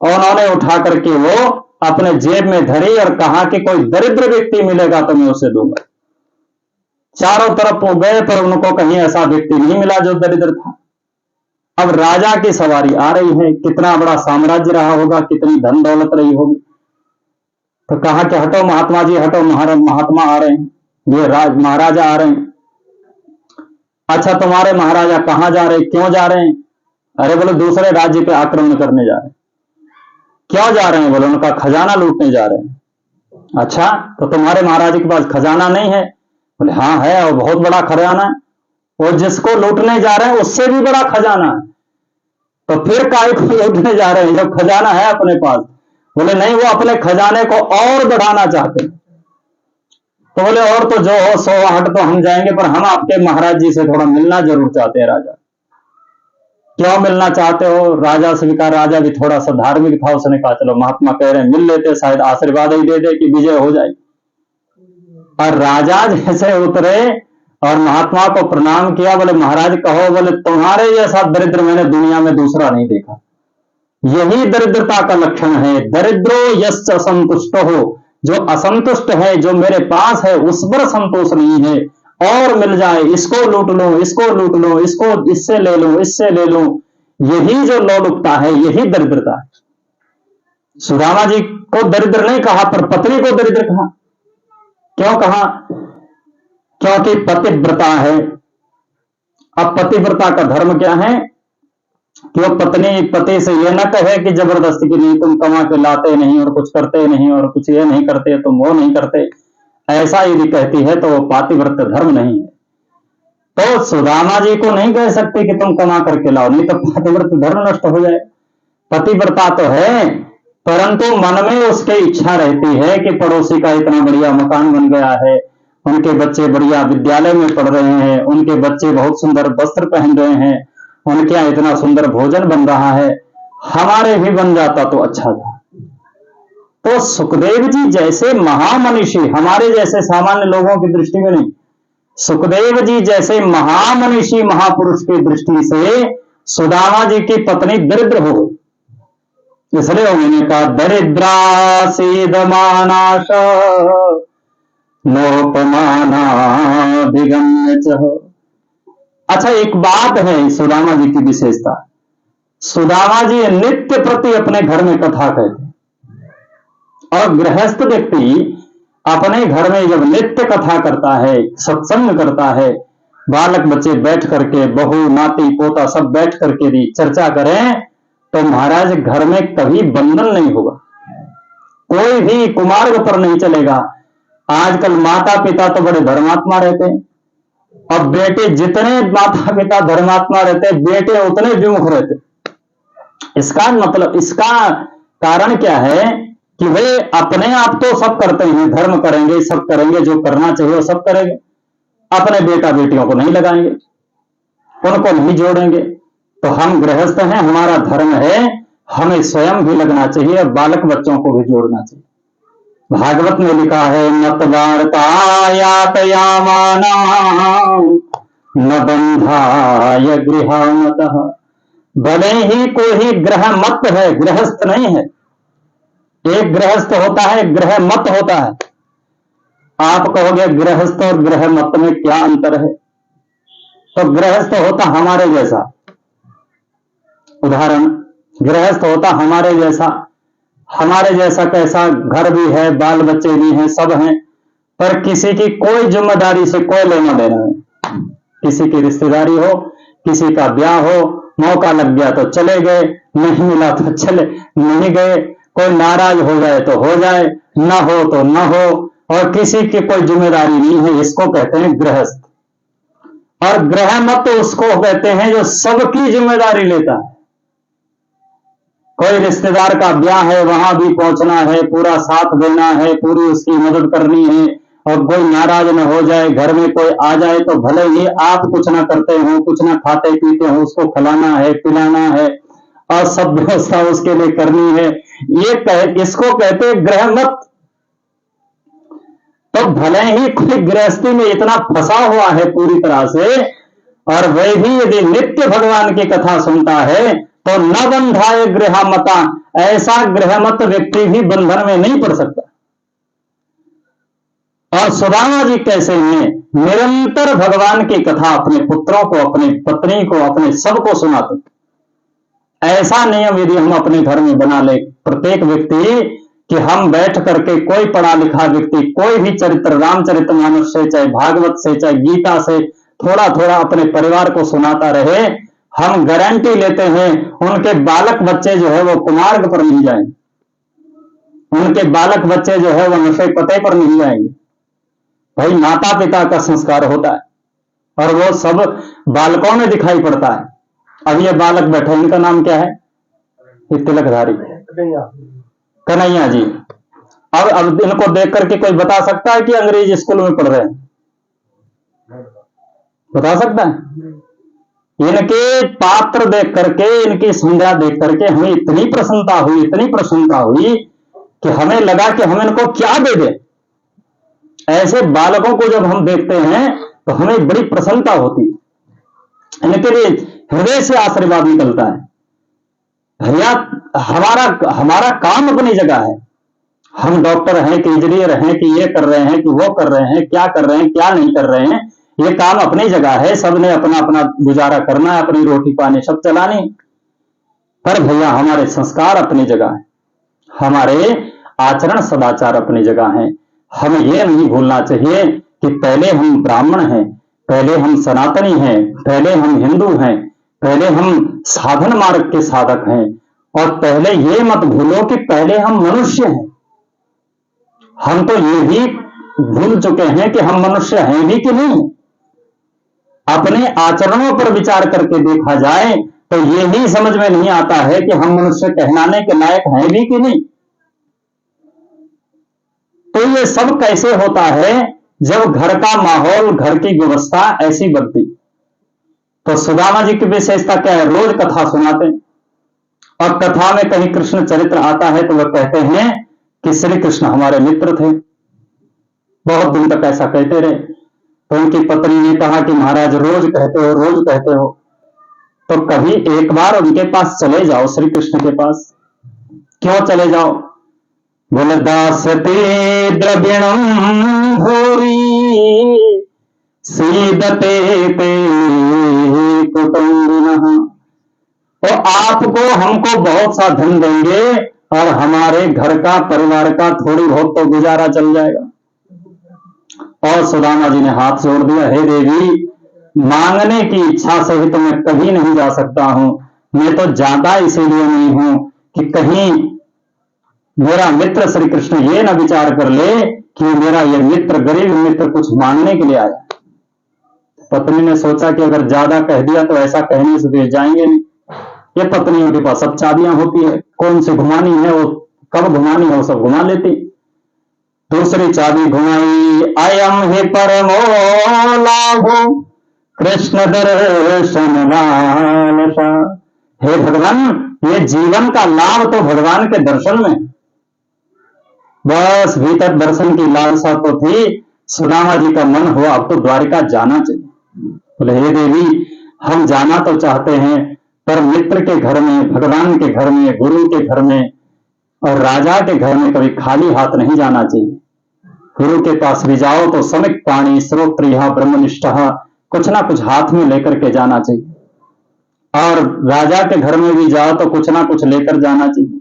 और उन्होंने उठा करके वो अपने जेब में धरी और कहा कि कोई दरिद्र व्यक्ति मिलेगा तो मैं उसे दूंगा। चारों तरफ वो गए पर उनको कहीं ऐसा व्यक्ति नहीं मिला जो दरिद्र था। अब राजा की सवारी आ रही है, कितना बड़ा साम्राज्य रहा होगा, कितनी धन दौलत रही होगी। तो कहा कि हटो महात्मा जी हटो, महात्मा आ रहे हैं, ये महाराजा आ रहे हैं। अच्छा तुम्हारे महाराजा कहां जा रहे हैं, क्यों जा रहे हैं? अरे बोले दूसरे राज्य पे आक्रमण करने जा रहे हैं। क्यों जा रहे हैं? बोले उनका खजाना लूटने जा रहे हैं। अच्छा तो तुम्हारे महाराज के पास खजाना नहीं है? बोले हाँ है, और बहुत बड़ा खजाना है, और जिसको लूटने जा रहे हैं उससे भी बड़ा खजाना है। तो फिर काहे को लूटने जा रहे हैं जब खजाना है अपने पास? बोले नहीं, वो अपने खजाने को और बढ़ाना चाहते हैं। तो बोले और तो जो हो 100 हट तो हम जाएंगे, पर हम आपके महाराज जी से थोड़ा मिलना जरूर चाहते हैं। राजा क्यों मिलना चाहते हो? राजा से भी कहा, राजा भी थोड़ा सा धार्मिक था, उसने कहा चलो महात्मा कह रहे हैं मिल लेते, शायद आशीर्वाद ही दे दे कि विजय हो जाए। और राजा जैसे उतरे और महात्मा को प्रणाम किया, बोले महाराज कहो। बोले तुम्हारे जैसा दरिद्र मैंने दुनिया में दूसरा नहीं देखा। यही दरिद्रता का लक्षण है। दरिद्रो यस्य असंतुष्ट हो, जो असंतुष्ट है, जो मेरे पास है उस पर संतोष नहीं है, और मिल जाए, इसको लूट लो, इसको लूट लो, इसको इससे ले लो, इससे ले लो, यही जो लोलुपता है, यही दरिद्रता है। सुदामा जी को दरिद्र नहीं कहा, पर पत्नी को दरिद्र कहा। क्यों कहा? क्योंकि पतिव्रता है। अब पतिव्रता का धर्म क्या है कि वो पत्नी पति से ये ना कहे कि जबरदस्ती की नहीं, तुम कमा के लाते नहीं और कुछ करते नहीं और कुछ ये नहीं करते, तुम वो नहीं करते, ऐसा यदि कहती है तो वो पातिव्रत्य धर्म नहीं है। तो सुदामा जी को नहीं कह सकते कि तुम कमा करके लाओ, नहीं तो पातिव्रत्य धर्म नष्ट हो जाए। पतिव्रता तो है, परंतु मन में उसकी इच्छा रहती है कि पड़ोसी का इतना बढ़िया मकान बन गया है, उनके बच्चे बढ़िया विद्यालय में पढ़ रहे हैं, उनके बच्चे बहुत सुंदर वस्त्र पहन रहे हैं, उनके यहाँ इतना सुंदर भोजन बन रहा है, हमारे भी बन जाता तो अच्छा था। तो सुखदेव जी जैसे महामनीषी, हमारे जैसे सामान्य लोगों की दृष्टि में नहीं, सुखदेव जी जैसे महामनीषी महापुरुष की दृष्टि से सुदामा जी की पत्नी दरिद्र हो गई। इसलिए उन्होंने कहा दरिद्रा सीदमानाश नोपमाना विगम्य च। अच्छा एक बात है सुदामा जी की विशेषता, सुदामा जी नित्य प्रति अपने घर में कथा कहते, और गृहस्थ व्यक्ति अपने घर में जब नित्य कथा करता है, सत्संग करता है, बालक बच्चे बैठ करके, बहू नाती पोता सब बैठ करके भी चर्चा करें, तो महाराज घर में कभी बंधन नहीं होगा, कोई भी कुमार्ग पर नहीं चलेगा। आजकल माता पिता तो बड़े धर्मात्मा रहते हैं, और बेटे जितने माता पिता धर्मात्मा रहते, बेटे उतने विमुख रहते। इसका मतलब, इसका कारण क्या है कि वे अपने आप तो सब करते हैं, धर्म करेंगे, सब करेंगे, जो करना चाहिए वो सब करेंगे, अपने बेटा बेटियों को नहीं लगाएंगे, उनको नहीं जोड़ेंगे। तो हम गृहस्थ हैं, हमारा धर्म है, हमें स्वयं भी लगना चाहिए और बालक बच्चों को भी जोड़ना चाहिए। भागवत में लिखा है मत वार्तायातयामाना न बंधाय गृहामतः। भले ही कोई ग्रह मत है, गृहस्थ नहीं है। एक गृहस्थ होता है, ग्रह मत होता है। आप कहोगे गृहस्थ और ग्रह मत में क्या अंतर है? तो गृहस्थ होता हमारे जैसा, उदाहरण, गृहस्थ होता हमारे जैसा। हमारे जैसा कैसा? घर भी है, बाल बच्चे भी हैं, सब हैं, पर किसी की कोई जिम्मेदारी से कोई लेना देना नहीं। किसी की रिश्तेदारी हो, किसी का ब्याह हो, मौका लग गया तो चले गए, नहीं मिला तो चले नहीं गए, कोई नाराज हो जाए तो हो जाए, न हो तो न हो, और किसी की कोई जिम्मेदारी नहीं है, इसको कहते हैं गृहस्थ। और ग्रह मत उसको कहते हैं जो सबकी जिम्मेदारी लेता है। कोई रिश्तेदार का ब्याह है, वहां भी पहुंचना है, पूरा साथ देना है, पूरी उसकी मदद करनी है, और कोई नाराज न हो जाए। घर में कोई आ जाए तो भले ही आप कुछ ना करते हो, कुछ ना खाते पीते हो, उसको खिलाना है, पिलाना है, और सब व्यवस्था उसके लिए करनी है। इसको कहते हैं गृह मत। तो भले ही कोई गृहस्थी में इतना फंसा हुआ है पूरी तरह से, और वह भी यदि नित्य भगवान की कथा सुनता है तो न बंधाए गृहमता, ऐसा गृहमत व्यक्ति भी बंधन में नहीं पड़ सकता। और सुदामा जी कैसे हैं, निरंतर भगवान की कथा अपने पुत्रों को, अपनी पत्नी को, अपने सबको सुनाते। ऐसा नियम यदि हम अपने घर में बना ले, प्रत्येक व्यक्ति, कि हम बैठ करके कोई पढ़ा लिखा व्यक्ति कोई भी चरित्र, रामचरितमानस से, चाहे भागवत से, चाहे गीता से थोड़ा थोड़ा अपने परिवार को सुनाता रहे, हम गारंटी लेते हैं उनके बालक बच्चे जो है वो कुमार्ग पर नहीं जाएंगे, उनके बालक बच्चे जो है वो नशे पते पर नहीं जाएंगे। भाई माता पिता का संस्कार होता है और वो सब बालकों में दिखाई पड़ता है। अब ये बालक बैठे, इनका नाम क्या है, ये तिलकधारी कन्हैया जी। अब इनको देख करके कोई बता सकता है कि अंग्रेजी स्कूल में पढ़ रहे हैं? बता सकता है? इनके पात्र देख करके, इनकी संध्या देख करके हमें इतनी प्रसन्नता हुई, इतनी प्रसन्नता हुई कि हमें लगा कि हम इनको क्या दे दें। ऐसे बालकों को जब हम देखते हैं तो हमें बड़ी प्रसन्नता होती है, इनके लिए हृदय से आशीर्वाद निकलता है। भैया हमारा काम अपनी जगह है, हम डॉक्टर हैं कि इंजीनियर हैं कि ये कर रहे हैं कि वो कर रहे हैं, क्या कर रहे हैं क्या नहीं कर रहे हैं, ये काम अपनी जगह है, सबने अपना अपना गुजारा करना है, अपनी रोटी पानी सब चलानी। पर भैया हमारे संस्कार अपनी जगह है, हमारे आचरण सदाचार अपनी जगह है। हमें यह नहीं भूलना चाहिए कि पहले हम ब्राह्मण हैं, पहले हम सनातनी हैं, पहले हम हिंदू हैं, पहले हम साधन मार्ग के साधक हैं, और पहले ये मत भूलो कि पहले हम मनुष्य हैं। हम तो ये भी भूल चुके हैं कि हम मनुष्य हैं भी कि नहीं। अपने आचरणों पर विचार करके देखा जाए तो ये भी समझ में नहीं आता है कि हम मनुष्य कहलाने के लायक हैं भी कि नहीं। तो ये सब कैसे होता है, जब घर का माहौल, घर की व्यवस्था ऐसी बनती। तो सुदामा जी की विशेषता क्या है, रोज कथा सुनाते हैं, और कथा में कहीं कृष्ण चरित्र आता है तो वह कहते हैं कि श्री कृष्ण हमारे मित्र थे। बहुत दिन तक ऐसा कहते रहे। तो उनकी पत्नी ने कहा कि महाराज रोज कहते हो, रोज कहते हो, तो कभी एक बार उनके पास चले जाओ, श्री कृष्ण के पास। क्यों चले जाओ? बोले दास्यते द्रविणम भूरि सीदते ते कुटुंबिनः। तो आपको हमको बहुत सा धन देंगे और हमारे घर का, परिवार का थोड़ी बहुत तो गुजारा चल जाएगा। और सुदामा जी ने हाथ जोड़ दिया, हे देवी, मांगने की इच्छा से ही तो मैं कभी नहीं जा सकता हूं। मैं तो जाता इसीलिए नहीं हूं कि कहीं मेरा मित्र श्री कृष्ण ये ना विचार कर ले कि मेरा ये मित्र, गरीब मित्र, कुछ मांगने के लिए आया। पत्नी ने सोचा कि अगर ज्यादा कह दिया तो ऐसा कहने से देश जाएंगे नहीं। ये पत्नियों के पास सब चाबियां होती है, कौन सी घुमानी है, वो कब घुमानी है वो सब घुमा लेती। दूसरी चाबी घुमाई, अयम ही परमो लाभो कृष्ण दर्शन लालसा। हे भगवान, ये जीवन का लाभ तो भगवान के दर्शन में। बस भीतर दर्शन की लालसा तो थी। सुदामा जी का मन हुआ अब तो द्वारिका जाना चाहिए। बोले हे देवी, हम जाना तो चाहते हैं, पर मित्र के घर में, भगवान के घर में, गुरु के घर में और राजा के घर में कभी खाली हाथ नहीं जाना चाहिए। गुरु के पास भी जाओ तो समिक पाणी श्रोत्रिय ब्रह्मनिष्ठः, कुछ ना कुछ हाथ में लेकर के जाना चाहिए। और राजा के घर में भी जाओ तो कुछ ना कुछ लेकर जाना चाहिए।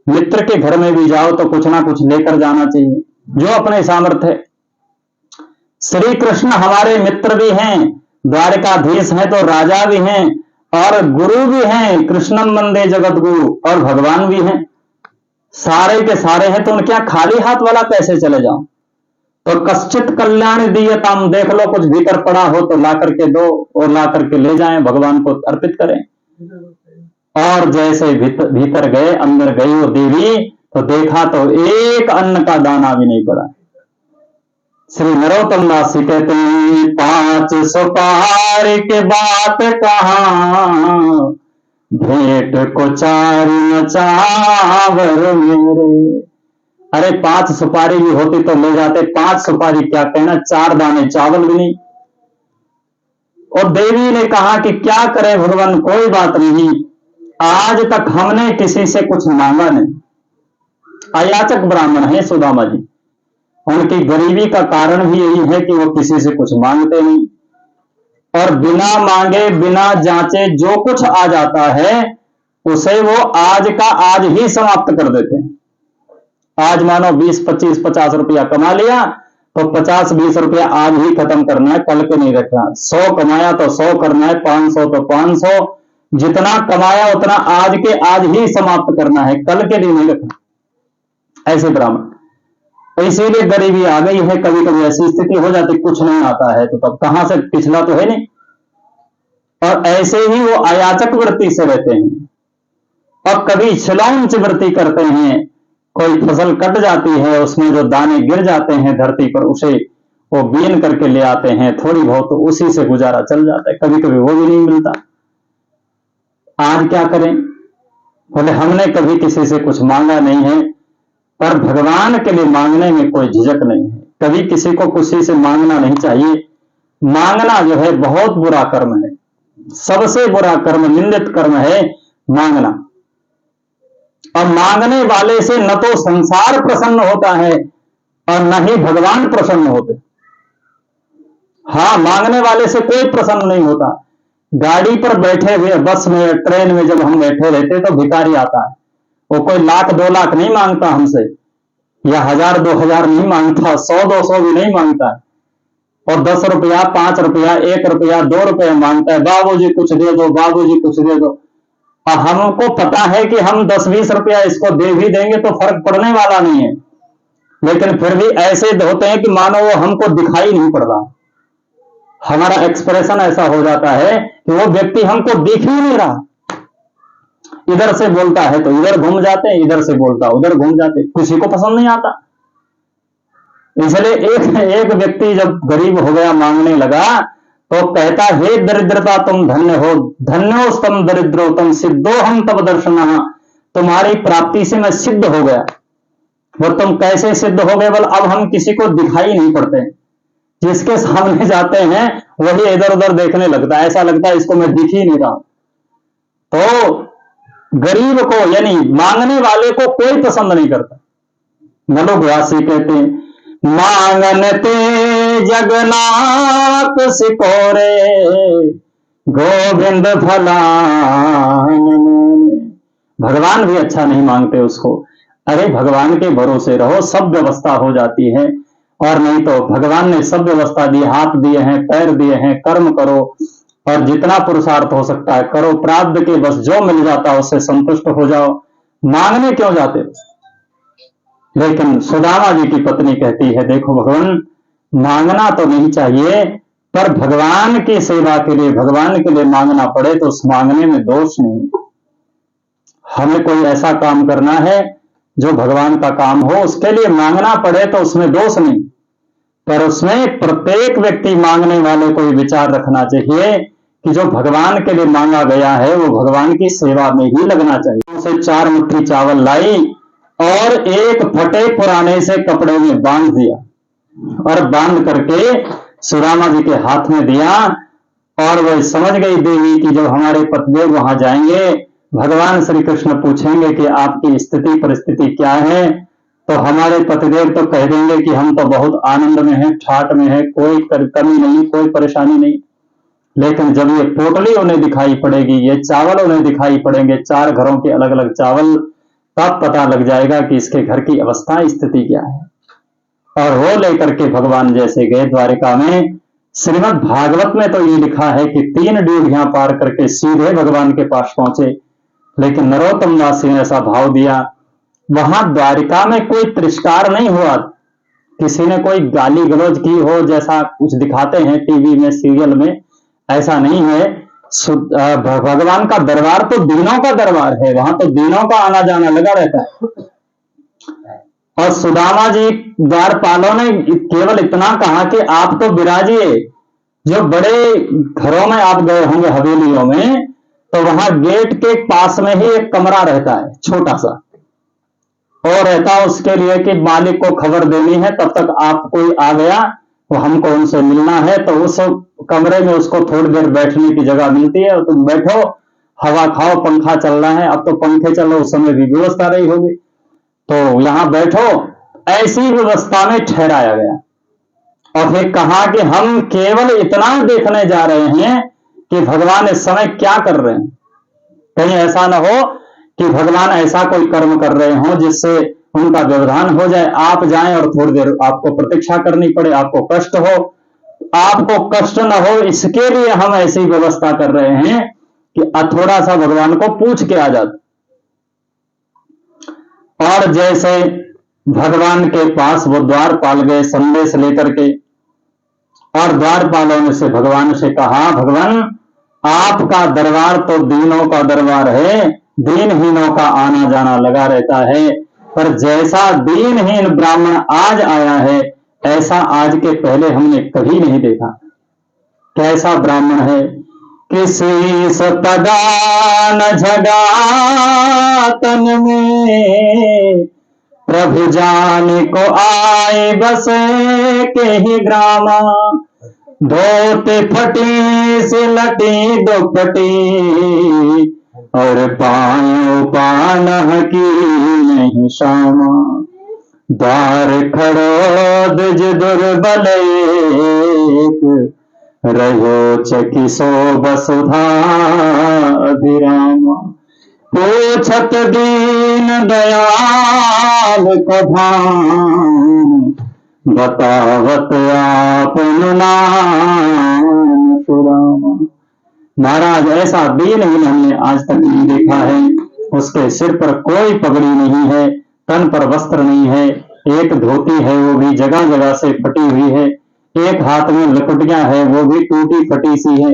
मित्र के घर में भी जाओ तो कुछ ना कुछ लेकर जाना चाहिए, जो अपने सामर्थ्य है। श्री कृष्ण हमारे मित्र भी हैं, द्वारिकाधीश हैं तो राजा भी हैं, और गुरु भी हैं, कृष्णम वंदे जगत गुरु, और भगवान भी हैं, सारे के सारे हैं। तो उनके यहाँ खाली हाथ वाला कैसे चले जाओ? तो कश्चित कल्याण दीयताम, देख लो कुछ भीतर पड़ा हो तो ला करके दो, और ला करके ले जाएं, भगवान को अर्पित करें। और जैसे भीतर गए, अंदर गई वो देवी, तो देखा तो एक अन्न का दाना भी नहीं पड़ा। श्री नरोत्तम दास जी कहते हैं, 5 सुपारी के बात कहा, भेंट को 4 चावल मेरे। अरे 5 सुपारी भी होती तो ले जाते, 5 सुपारी क्या कहना, 4 दाने चावल भी नहीं। और देवी ने कहा कि क्या करे भगवान, कोई बात नहीं, आज तक हमने किसी से कुछ मांगा नहीं। अयाचक ब्राह्मण है सुदामा जी, उनकी गरीबी का कारण भी यही है कि वो किसी से कुछ मांगते नहीं, और बिना मांगे बिना जांचे जो कुछ आ जाता है उसे वो आज का आज ही समाप्त कर देते हैं। आज मानो 20, 25, 50 रुपया कमा लिया तो 50, 20 रुपया आज ही खत्म करना है, कल के नहीं रखना। 100 कमाया तो 100 करना है, 500 तो 500, जितना कमाया उतना आज के आज ही समाप्त करना है, कल के लिए नहीं रखना। ऐसे ब्राह्मण, तो इसीलिए गरीबी आ गई है। कभी कभी ऐसी स्थिति हो जाती, कुछ नहीं आता है तो तब कहां से, पिछला तो है नहीं। और ऐसे ही वो अयाचक वृत्ति से रहते हैं और कभी छलौंच वृत्ति करते हैं। कोई फसल कट जाती है, उसमें जो दाने गिर जाते हैं धरती पर, उसे वो बीन करके ले आते हैं, थोड़ी बहुत तो उसी से गुजारा चल जाता है, कभी कभी वो भी नहीं मिलता। आज क्या करें? बोले हमने कभी किसी से कुछ मांगा नहीं है, पर भगवान के लिए मांगने में कोई झिझक नहीं है। कभी किसी को किसी से मांगना नहीं चाहिए। मांगना जो है बहुत बुरा कर्म है, सबसे बुरा कर्म, निंदित कर्म है मांगना। और मांगने वाले से न तो संसार प्रसन्न होता है और न ही भगवान प्रसन्न होते। हाँ, मांगने वाले से कोई प्रसन्न नहीं होता। गाड़ी पर बैठे हुए, बस में, ट्रेन में जब हम बैठे रहते तो भिखारी आता है, वो कोई 1,00,000 2,00,000 नहीं मांगता हमसे, या 1,000 2,000 नहीं मांगता, 100 200 भी नहीं मांगता है, और 10 रुपया 5 रुपया 1 रुपया 2 रुपया मांगता है, बाबूजी कुछ दे दो, बाबूजी कुछ दे दो। और हमको पता है कि हम 10-20 रुपया इसको दे भी देंगे तो फर्क पड़ने वाला नहीं है, लेकिन फिर भी ऐसे होते हैं कि मानो वो हमको दिखाई नहीं पड़ रहा। हमारा एक्सप्रेशन ऐसा हो जाता है कि वो व्यक्ति हमको दिख ही नहीं रहा। इधर से बोलता है तो इधर घूम जाते हैं, इधर से बोलता उधर घूम जाते, किसी को पसंद नहीं आता। इसलिए एक व्यक्ति जब गरीब हो गया, मांगने लगा, तो कहता, हे दरिद्रता तुम धन्य हो, धन्योस्तम दरिद्रो तुम सिद्धो हम तब दर्शन, तुम्हारी प्राप्ति से मैं सिद्ध हो गया। वो तुम कैसे सिद्ध हो गए? बोल, अब हम किसी को दिखाई नहीं पड़ते, जिसके सामने जाते हैं वही इधर उधर देखने लगता है, ऐसा लगता है इसको मैं दिख ही नहीं रहा। तो गरीब को, यानी मांगने वाले को कोई पसंद नहीं करता। नलोकवासी कहते हैं, मांगनते जगन्नाथ सिकोरे, गोविंद फलान। भगवान भी अच्छा नहीं मांगते उसको। अरे भगवान के भरोसे रहो, सब व्यवस्था हो जाती है। और नहीं तो भगवान ने सब व्यवस्था दी, हाथ दिए हैं, पैर दिए हैं, कर्म करो और जितना पुरुषार्थ हो सकता है करो, प्रारब्ध के बस जो मिल जाता है उससे संतुष्ट हो जाओ, मांगने क्यों जाते? लेकिन सुदामा जी की पत्नी कहती है, देखो भगवान, मांगना तो नहीं चाहिए, पर भगवान की सेवा के लिए, भगवान के लिए मांगना पड़े तो उस मांगने में दोष नहीं। हमें कोई ऐसा काम करना है जो भगवान का काम हो, उसके लिए मांगना पड़े तो उसमें दोष नहीं, पर उसमें प्रत्येक व्यक्ति मांगने वाले को विचार रखना चाहिए कि जो भगवान के लिए मांगा गया है वो भगवान की सेवा में ही लगना चाहिए। उसे 4 मुट्ठी चावल लाई और एक फटे पुराने से कपड़े में बांध दिया और बांध करके सुदामा जी के हाथ में दिया। और वह समझ गई देवी कि जब हमारे पतिदेव वहां जाएंगे, भगवान श्री कृष्ण पूछेंगे कि आपकी स्थिति परिस्थिति क्या है, तो हमारे पतिदेव तो कह देंगे कि हम तो बहुत आनंद में हैं, ठाट में हैं, कोई कमी नहीं, कोई परेशानी नहीं। लेकिन जब ये पोटली उन्हें दिखाई पड़ेगी, ये चावल उन्हें दिखाई पड़ेंगे, 4 घरों के अलग अलग चावल, तब पता लग जाएगा कि इसके घर की अवस्था स्थिति क्या है। और वो लेकर के भगवान जैसे गए द्वारिका में। श्रीमद् भागवत में तो ये लिखा है कि 3 ड्यूढ़ियां पार करके सीधे भगवान के पास पहुंचे, लेकिन नरोत्तम दास ने ऐसा भाव दिया, वहां द्वारिका में कोई तिरस्कार नहीं हुआ, किसी ने कोई गाली गलौज की हो जैसा कुछ दिखाते हैं टीवी में, सीरियल में, ऐसा नहीं है। भगवान का दरबार तो दीनों का दरबार है, वहां तो दीनों का आना जाना लगा रहता है। और सुदामा जी द्वारपालों ने केवल इतना कहा कि आप तो विराजिए। जो बड़े घरों में आप गए होंगे, हवेलियों में, तो वहां गेट के पास में ही एक कमरा रहता है छोटा सा, और रहता है उसके लिए कि मालिक को खबर देनी है, तब तक आप कोई आ गया वो हमको उनसे मिलना है, तो उस कमरे में उसको थोड़ी देर बैठने की जगह मिलती है, और तुम बैठो, हवा खाओ, पंखा चल रहा है। अब तो पंखे चल रहे, उस समय भी व्यवस्था रही होगी, तो यहां बैठो, ऐसी व्यवस्था में ठहराया गया। और फिर कहा कि हम केवल इतना देखने जा रहे हैं कि भगवान इस समय क्या कर रहे हैं। कहीं ऐसा ना हो कि भगवान ऐसा कोई कर्म कर रहे हो जिससे उनका व्यवधान हो जाए, आप जाएं और थोड़ी देर आपको प्रतीक्षा करनी पड़े, आपको कष्ट हो। आपको कष्ट न हो इसके लिए हम ऐसी व्यवस्था कर रहे हैं कि थोड़ा सा भगवान को पूछ के आ जाते। और जैसे भगवान के पास वो द्वारपाल गए संदेश लेकर के, और द्वारपालों ने से भगवान से कहा, भगवान आपका दरबार तो दीनों का दरबार है, दीनहीनों का आना जाना लगा रहता है, पर जैसा दीनहीन ब्राह्मण आज आया है ऐसा आज के पहले हमने कभी नहीं देखा। कैसा ब्राह्मण है? किसी सतगा न झगा तन में, प्रभु जान को आए बसे के ही ग्रामा, धोते फटी सिलटी दुपटी, और पायो पानह की नहीं शामा, द्वार खड़ो द्विज दुर्बल एक, रहो चकी सो वसुधा अभिरामा, पूछत दीन दयाल को भान, बतावत आपन नाम सुरामा। महाराज ऐसा दीनहीन हमने आज तक नहीं देखा है। उसके सिर पर कोई पगड़ी नहीं है, तन पर वस्त्र नहीं है, एक धोती है वो भी जगह जगह से फटी हुई है, एक हाथ में लकुटियां है वो भी टूटी फटी सी है,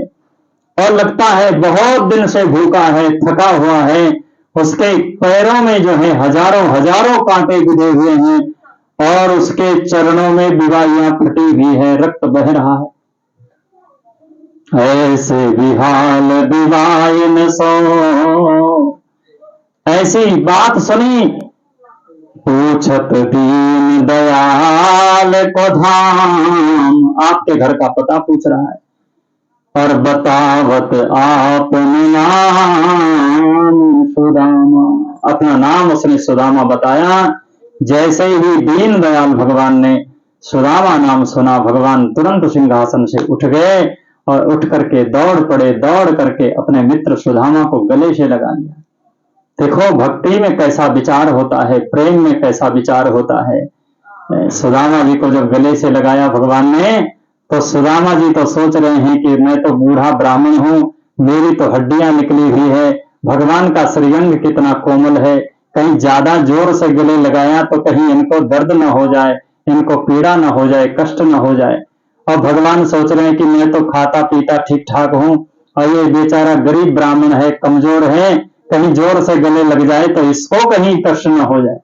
और लगता है बहुत दिन से भूखा है, थका हुआ है। उसके पैरों में जो है हजारों हजारों कांटे बिधे हुए हैं, और उसके चरणों में विवाहियां फटी हुई है, रक्त बह रहा है। ऐसे विहाल विवाहिन सो, ऐसी बात सुनी, पूछत दीन दयाल को धाम, आपके घर का पता पूछ रहा है, और बतावत आपन नाम सुदामा, अपना नाम उसने सुदामा बताया। जैसे ही दीन दयाल भगवान ने सुदामा नाम सुना, भगवान तुरंत सिंहासन से उठ गए और उठ करके दौड़ पड़े, दौड़ करके अपने मित्र सुदामा को गले से लगा लिया। देखो भक्ति में कैसा विचार होता है, प्रेम में कैसा विचार होता है। सुदामा जी को जब गले से लगाया भगवान ने, तो सुदामा जी तो सोच रहे हैं कि मैं तो बूढ़ा ब्राह्मण हूं, मेरी तो हड्डियां निकली हुई है, भगवान का श्रीअंग कितना कोमल है, कहीं ज्यादा जोर से गले लगाया तो कहीं इनको दर्द न हो जाए, इनको पीड़ा न हो जाए, कष्ट न हो जाए। और भगवान सोच रहे हैं कि मैं तो खाता पीता ठीक ठाक हूं, और ये बेचारा गरीब ब्राह्मण है, कमजोर है, कहीं जोर से गले लग जाए तो इसको कहीं कष्ट न हो जाए।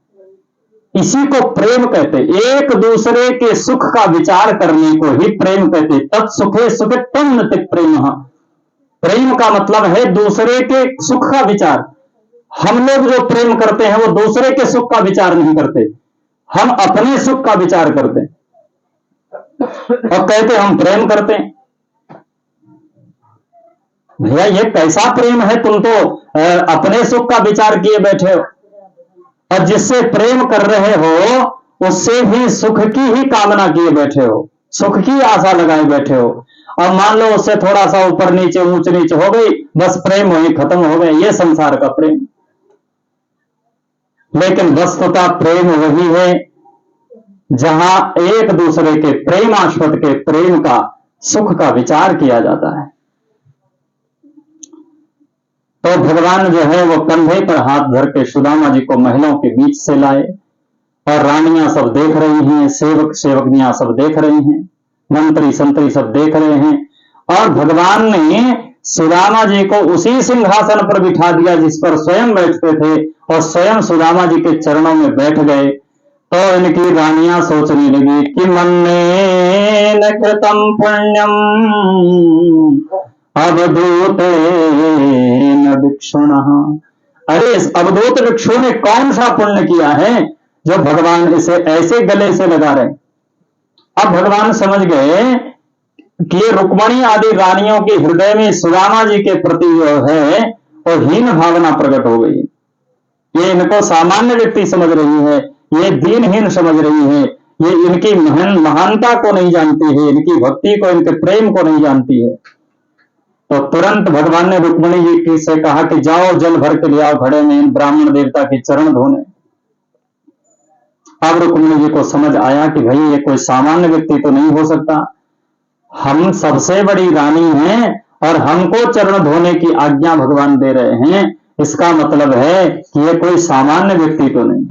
इसी को प्रेम कहते, एक दूसरे के सुख का विचार करने को ही प्रेम कहते। तत्सुखे सुखे तम नतिक प्रेम। प्रेम का मतलब है दूसरे के सुख का विचार। हम लोग जो प्रेम करते हैं वो दूसरे के सुख का विचार नहीं करते, हम अपने सुख का विचार करते हैं और कहते हम प्रेम करते हैं। भैया ये कैसा प्रेम है? तुम तो अपने सुख का विचार किए बैठे हो, और जिससे प्रेम कर रहे हो उससे भी सुख की ही कामना किए बैठे हो, सुख की आशा लगाए बैठे हो, और मान लो उससे थोड़ा सा ऊपर नीचे ऊंच नीच हो गई, बस प्रेम वही खत्म हो गया। ये संसार का प्रेम। लेकिन वस्तुतः प्रेम वही है जहां एक दूसरे के प्रेमास्पद के प्रेम का, सुख का विचार किया जाता है। तो भगवान जो है वो कंधे पर हाथ धर के सुदामा जी को महलों के बीच से लाए, और रानियां सब देख रही हैं, सेवक सेवकनियां सब देख रही हैं, मंत्री संतरी सब देख रहे हैं, और भगवान ने सुदामा जी को उसी सिंहासन पर बिठा दिया जिस पर स्वयं बैठते थे, और स्वयं सुदामा जी के चरणों में बैठ गए। तो इनकी रानियां सोचने लगी कि मन्नेन कृतम पुण्यम अवधूतेन भिक्षुणः। अरे इस अवधूत भिक्षु ने कौन सा पुण्य किया है जो भगवान इसे ऐसे गले से लगा रहे। अब भगवान समझ गए कि रुक्मणी आदि रानियों के हृदय में सुदामा जी के प्रति जो है और हीन भावना प्रकट हो गई। ये इनको सामान्य व्यक्ति समझ रही है ये दीनहीन समझ रही है, ये इनकी महानता को नहीं जानती है, इनकी भक्ति को, इनके प्रेम को नहीं जानती है। तो तुरंत भगवान ने रुक्मिणी जी की से कहा कि जाओ जल भर के ले आओ घड़े में, इन ब्राह्मण देवता के चरण धोने। अब रुक्मिणी जी को समझ आया कि भाई ये कोई सामान्य व्यक्ति तो नहीं हो सकता, हम सबसे बड़ी रानी हैं और हमको चरण धोने की आज्ञा भगवान दे रहे हैं, इसका मतलब है कि ये कोई सामान्य व्यक्ति तो नहीं।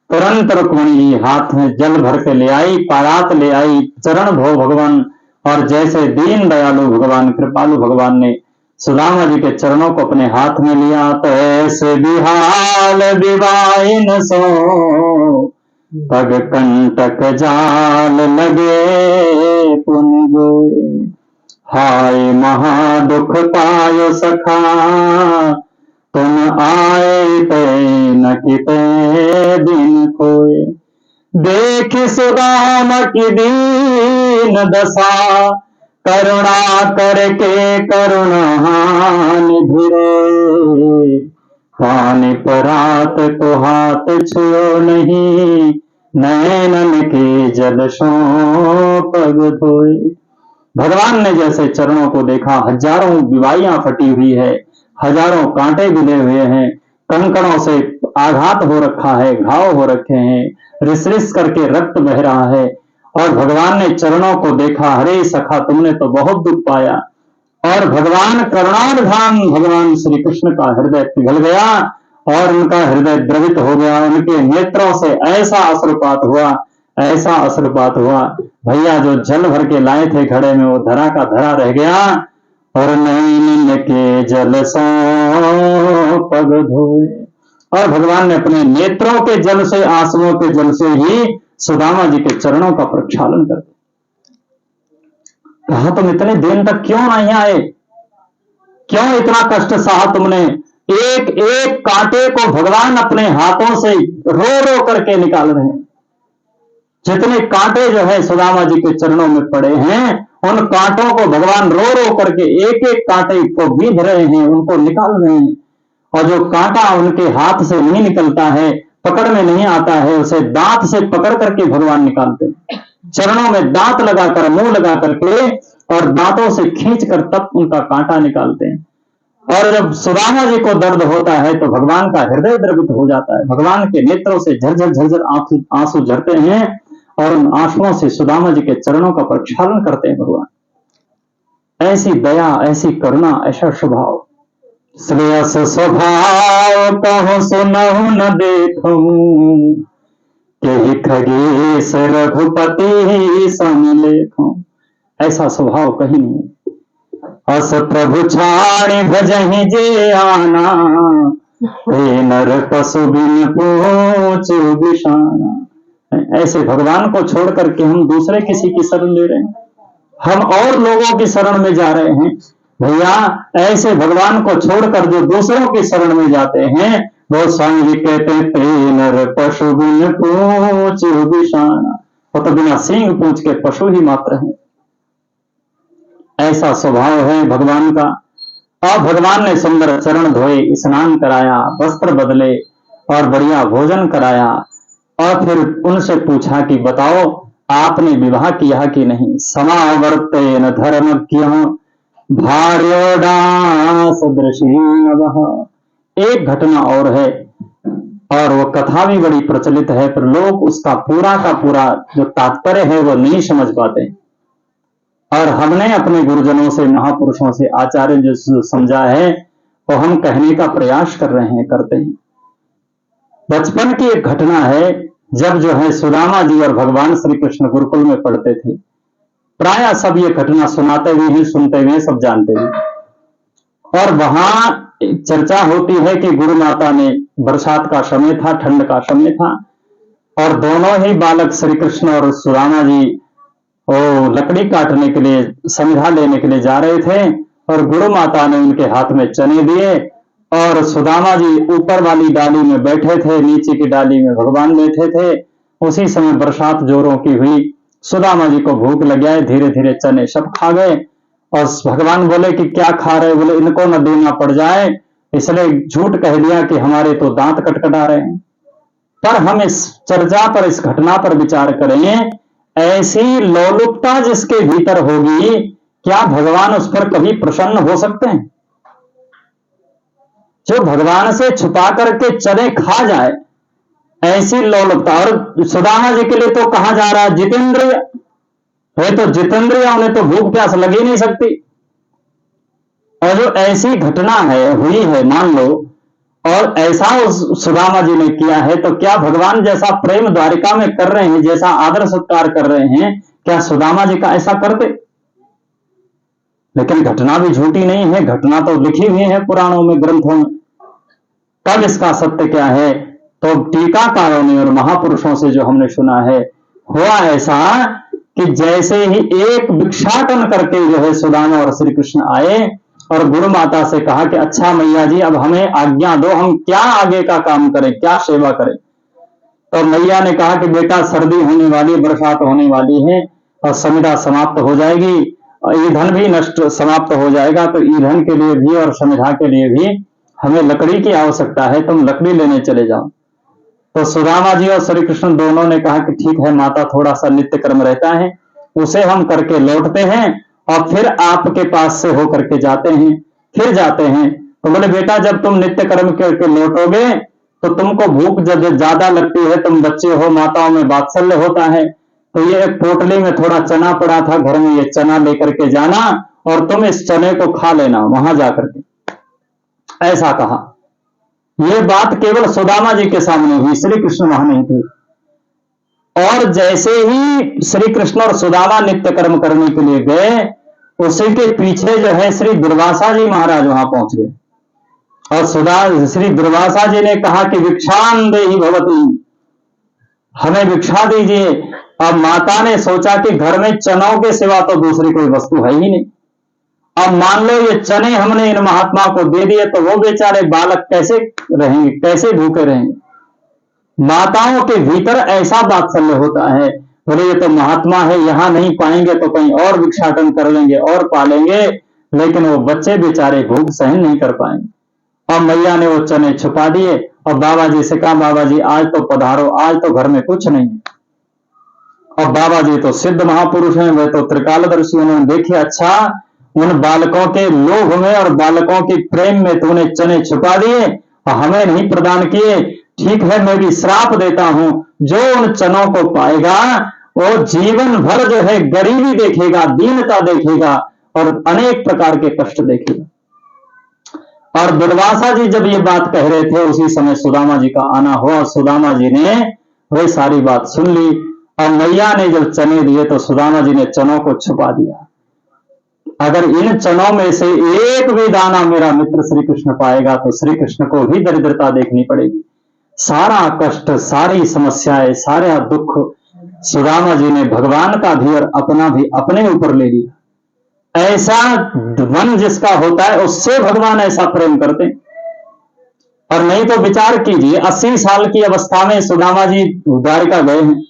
तुरंत रुक्मिणी जी हाथ में जल भर के ले आई, पारात ले आई, चरण धो भगवान। और जैसे दीन दयालु भगवान, कृपालु भगवान ने सुदामा जी के चरणों को अपने हाथ में लिया, तो ऐसे बिहाल विवाइन सो पग कंटक जाल लगे पुन जोए। हाय महादुख पायो सखा तुम आए ते न किते दिन खोए। देख सुदामा की दीन दशा करुणा करके करुणान धिरे। पानी परात को हाथ छुओ नहीं, नैनन के जल सो पग धोए। भगवान ने जैसे चरणों को देखा, हजारों विवाइयां फटी हुई है, हजारों कांटे गिले हुए हैं, कंकड़ों से आघात हो रखा है, घाव हो रखे हैं, रिस रिस करके रक्त बह रहा है। और भगवान ने चरणों को देखा, हरे सखा तुमने तो बहुत दुख पाया। और भगवान करुणाधाम भगवान श्री कृष्ण का हृदय पिघल गया और उनका हृदय द्रवित हो गया। उनके नेत्रों से ऐसा अश्रुपात हुआ, ऐसा अश्रुपात हुआ, भैया जो जल भर के लाए थे घड़े में वो धरा का धरा रह गया। और नैन के जल सो पग धोए। और भगवान ने अपने नेत्रों के जल से, आंसुओं के जल से ही सुदामा जी के चरणों का प्रक्षालन कर दिया। कहा तुम इतने दिन तक क्यों नहीं आए, क्यों इतना कष्ट सहा तुमने। एक एक कांटे को भगवान अपने हाथों से रो रो करके निकाल रहे हैं। जितने कांटे जो है सुदामा जी के चरणों में पड़े हैं, उन कांटों को भगवान रो रो करके एक एक कांटे को बीध रहे हैं, उनको निकाल रहे हैं। और जो कांटा उनके हाथ से नहीं निकलता है, पकड़ में नहीं आता है, उसे दांत से पकड़ करके भगवान निकालते हैं। चरणों में दांत लगाकर, मुंह लगा करके और दांतों से खींचकर तब उनका कांटा निकालते हैं। और जब सुदामा जी को दर्द होता है तो भगवान का हृदय द्रवित हो जाता है, भगवान के नेत्रों से झरझर झरझर आंसू झरते हैं और उन आंसुओं से सुदामा जी के चरणों का प्रक्षालन करते हैं भगवान। ऐसी दया, ऐसी करुणा, ऐसा स्वभाव। श्रेयस स्वभाव कहूं सुनहु न देखूं, के खगेश रघुपति समलेखूं। ऐसा स्वभाव कहीं नहीं। अस प्रभु छाड़ी भजहि जे आना, हे नर पशु बिन पूछू बिशाना। ऐसे भगवान को छोड़ करके हम दूसरे किसी की शरण ले रहे हैं, हम और लोगों की शरण में जा रहे हैं। भैया ऐसे भगवान को छोड़कर जो दूसरों की शरण में जाते हैं, वो स्वामी जी कहते हैं नर पशु बिन पूछू बिशाना। वो तो बिना सींग पूछ के पशु ही मात्र हैं। ऐसा स्वभाव है भगवान का। और भगवान ने सुंदर चरण धोए, स्नान कराया, वस्त्र बदले और बढ़िया भोजन कराया। और फिर उनसे पूछा कि बताओ आपने विवाह किया कि नहीं। समावर्तेन धर्मज्ञ भार्योडास दृशीनवः। एक घटना और है और वो कथा भी बड़ी प्रचलित है, पर लोग उसका पूरा का पूरा जो तात्पर्य है वो नहीं समझ पाते। और हमने अपने गुरुजनों से, महापुरुषों से, आचार्य जो समझा है वो हम कहने का प्रयास कर रहे हैं, करते हैं। बचपन की एक घटना है, जब जो है सुदामा जी और भगवान श्री कृष्ण गुरुकुल में पढ़ते थे। प्राय सब ये घटना सुनाते हुए हैं, सुनते हुए सब जानते हैं। और वहां चर्चा होती है कि गुरु माता ने, बरसात का समय था, ठंड का समय था, और दोनों ही बालक श्री कृष्ण और सुदामा जी वो लकड़ी काटने के लिए, संध्या लेने के लिए जा रहे थे। और गुरु माता ने उनके हाथ में चने दिए और सुदामा जी ऊपर वाली डाली में बैठे थे, नीचे की डाली में भगवान बैठे थे। उसी समय बरसात जोरों की हुई, सुदामा जी को भूख लग गया, धीरे धीरे चने सब खा गए। और भगवान बोले कि क्या खा रहे, बोले इनको न देना पड़ जाए, इसलिए झूठ कह दिया कि हमारे तो दांत कटकटा रहे हैं। पर हम इस चर्चा पर, इस घटना पर विचार करें, ऐसी लोलुपता जिसके भीतर होगी, क्या भगवान उस पर कभी प्रसन्न हो सकते हैं? जो भगवान से छुपा करके चने खा जाए, ऐसी लोलुपता। और सुदामा जी के लिए तो कहा जा रहा है जितेंद्रिय है, तो जितेंद्रिय उन्हें तो भूख प्यास लगी नहीं सकती। और जो ऐसी घटना है, हुई है, मान लो, और ऐसा उस सुदामा जी ने किया है, तो क्या भगवान जैसा प्रेम द्वारिका में कर रहे हैं, जैसा आदर सत्कार कर रहे हैं, क्या सुदामा जी का ऐसा करते? लेकिन घटना भी झूठी नहीं है, घटना तो लिखी हुई है पुराणों में, ग्रंथों में। तब इसका सत्य क्या है? तो टीकाकारों ने और महापुरुषों से जो हमने सुना है, हुआ ऐसा कि जैसे ही एक भिक्षाटन करके जो है सुदामा और श्री कृष्ण आए और गुरु माता से कहा कि अच्छा मैया जी, अब हमें आज्ञा दो, हम क्या आगे का काम करें, क्या सेवा करें। तो मैया ने कहा कि बेटा, सर्दी होने वाली, बरसात होने वाली है और समिधा समाप्त हो जाएगी और ईंधन भी नष्ट समाप्त हो जाएगा, तो ईंधन के लिए भी और समिधा के लिए भी हमें लकड़ी की आवश्यकता है, तुम लकड़ी लेने चले जाओ। तो सुदामा जी और श्री कृष्ण दोनों ने कहा कि ठीक है माता, थोड़ा सा नित्य कर्म रहता है, उसे हम करके लौटते हैं और फिर आपके पास से होकर के जाते हैं, फिर जाते हैं। तो बोले बेटा, जब तुम नित्य कर्म करके लौटोगे तो तुमको भूख जब ज्यादा लगती है, तुम बच्चे हो, माताओं में वात्सल्य होता है, तो ये एक पोटली में थोड़ा चना पड़ा था घर में, ये चना लेकर के जाना और तुम इस चने को खा लेना वहां जाकर के, ऐसा कहा। ये बात केवल सुदामा जी के सामने हुई, श्री कृष्ण वहां नहीं थे। और जैसे ही श्री कृष्ण और सुदामा नित्य कर्म करने के लिए गए, उसी के पीछे जो है श्री दुर्वासा जी महाराज वहां पहुंच गए और श्री दुर्वासा जी ने कहा कि भिक्षान देहि भवती, हमें भिक्षा दीजिए। अब माता ने सोचा कि घर में चनों के सिवा तो दूसरी कोई वस्तु है ही नहीं। अब मान लो ये चने हमने इन महात्मा को दे दिए, तो वो बेचारे बालक कैसे रहेंगे, कैसे भूखे रहेंगे? माताओं के भीतर ऐसा वात्सल्य होता है, बोले ये तो महात्मा है, यहां नहीं पाएंगे तो कहीं और भिक्षाटन कर लेंगे और पालेंगे, लेकिन वो बच्चे बेचारे भूख सहन नहीं कर पाएंगे। और मैया ने वो चने छुपा दिए और बाबा जी से कहा, बाबा जी आज तो पधारो, आज तो घर में कुछ नहीं है। और बाबा जी तो सिद्ध महापुरुष हैं, वे तो त्रिकालदर्शी, उन्होंने देखे अच्छा उन बालकों के लोभ में और बालकों के प्रेम में तूने चने छुपा दिए और हमें नहीं प्रदान किए। ठीक है, मैं भी श्राप देता हूं, जो उन चनों को पाएगा वो जीवन भर जो है गरीबी देखेगा, दीनता देखेगा और अनेक प्रकार के कष्ट देखेगा। और दुर्वासा जी जब ये बात कह रहे थे, उसी समय सुदामा जी का आना हुआ। सुदामा जी ने वही सारी बात सुन ली और मैया ने जब चने दिए तो सुदामा जी ने चनों को छुपा दिया। अगर इन चनों में से एक भी दाना मेरा मित्र श्री कृष्ण पाएगा तो श्री कृष्ण को भी दरिद्रता देखनी पड़ेगी। सारा कष्ट, सारी समस्याएं, सारा दुख सुदामा जी ने भगवान का भी और अपना भी अपने ऊपर ले लिया। ऐसा मन जिसका होता है उससे भगवान ऐसा प्रेम करते। और नहीं तो विचार कीजिए, 80 साल की अवस्था में सुदामा जी द्वारिका गए हैं,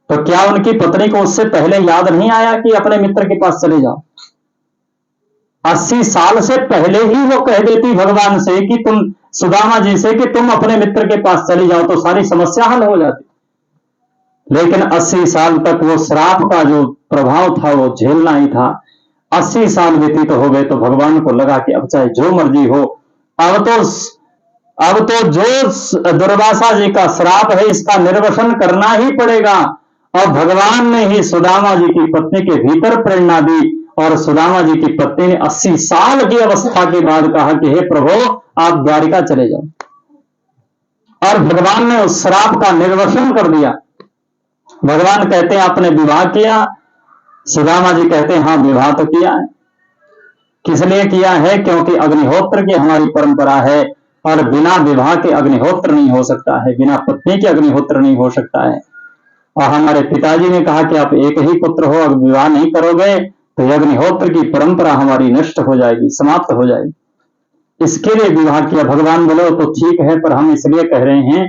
तो क्या उनकी पत्नी को उससे पहले याद नहीं आया कि अपने मित्र के पास चले जाओ? 80 साल से पहले ही वो कह देती भगवान से कि तुम, सुदामा जी से, कि तुम अपने मित्र के पास चली जाओ तो सारी समस्या हल हो जाती। लेकिन 80 साल तक वो श्राप का जो प्रभाव था वो झेलना ही था। 80 साल व्यतीत हो गए तो भगवान को लगा कि अब चाहे जो मर्जी हो, अब तो जो दुर्वासा जी का श्राप है इसका निर्वसन करना ही पड़ेगा। और भगवान ने ही सुदामा जी की पत्नी के भीतर प्रेरणा दी और सुदामा जी की पत्नी ने 80 साल की अवस्था के बाद कहा कि हे प्रभु, आप द्वारिका चले जाओ। और भगवान ने उस श्राप का निर्वसन कर दिया। भगवान कहते हैं आपने विवाह किया? सुदामा जी कहते हैं हाँ, विवाह तो किया है। किस लिए किया है? क्योंकि अग्निहोत्र की हमारी परंपरा है और बिना विवाह के अग्निहोत्र नहीं हो सकता है, बिना पत्नी के अग्निहोत्र नहीं हो सकता है। और हमारे पिताजी ने कहा कि आप एक ही पुत्र हो, अगर विवाह नहीं करोगे तो अग्निहोत्र की परंपरा हमारी नष्ट हो जाएगी, समाप्त हो जाएगी। इसके लिए विवाह किया। भगवान बोले तो ठीक है, पर हम इसलिए कह रहे हैं,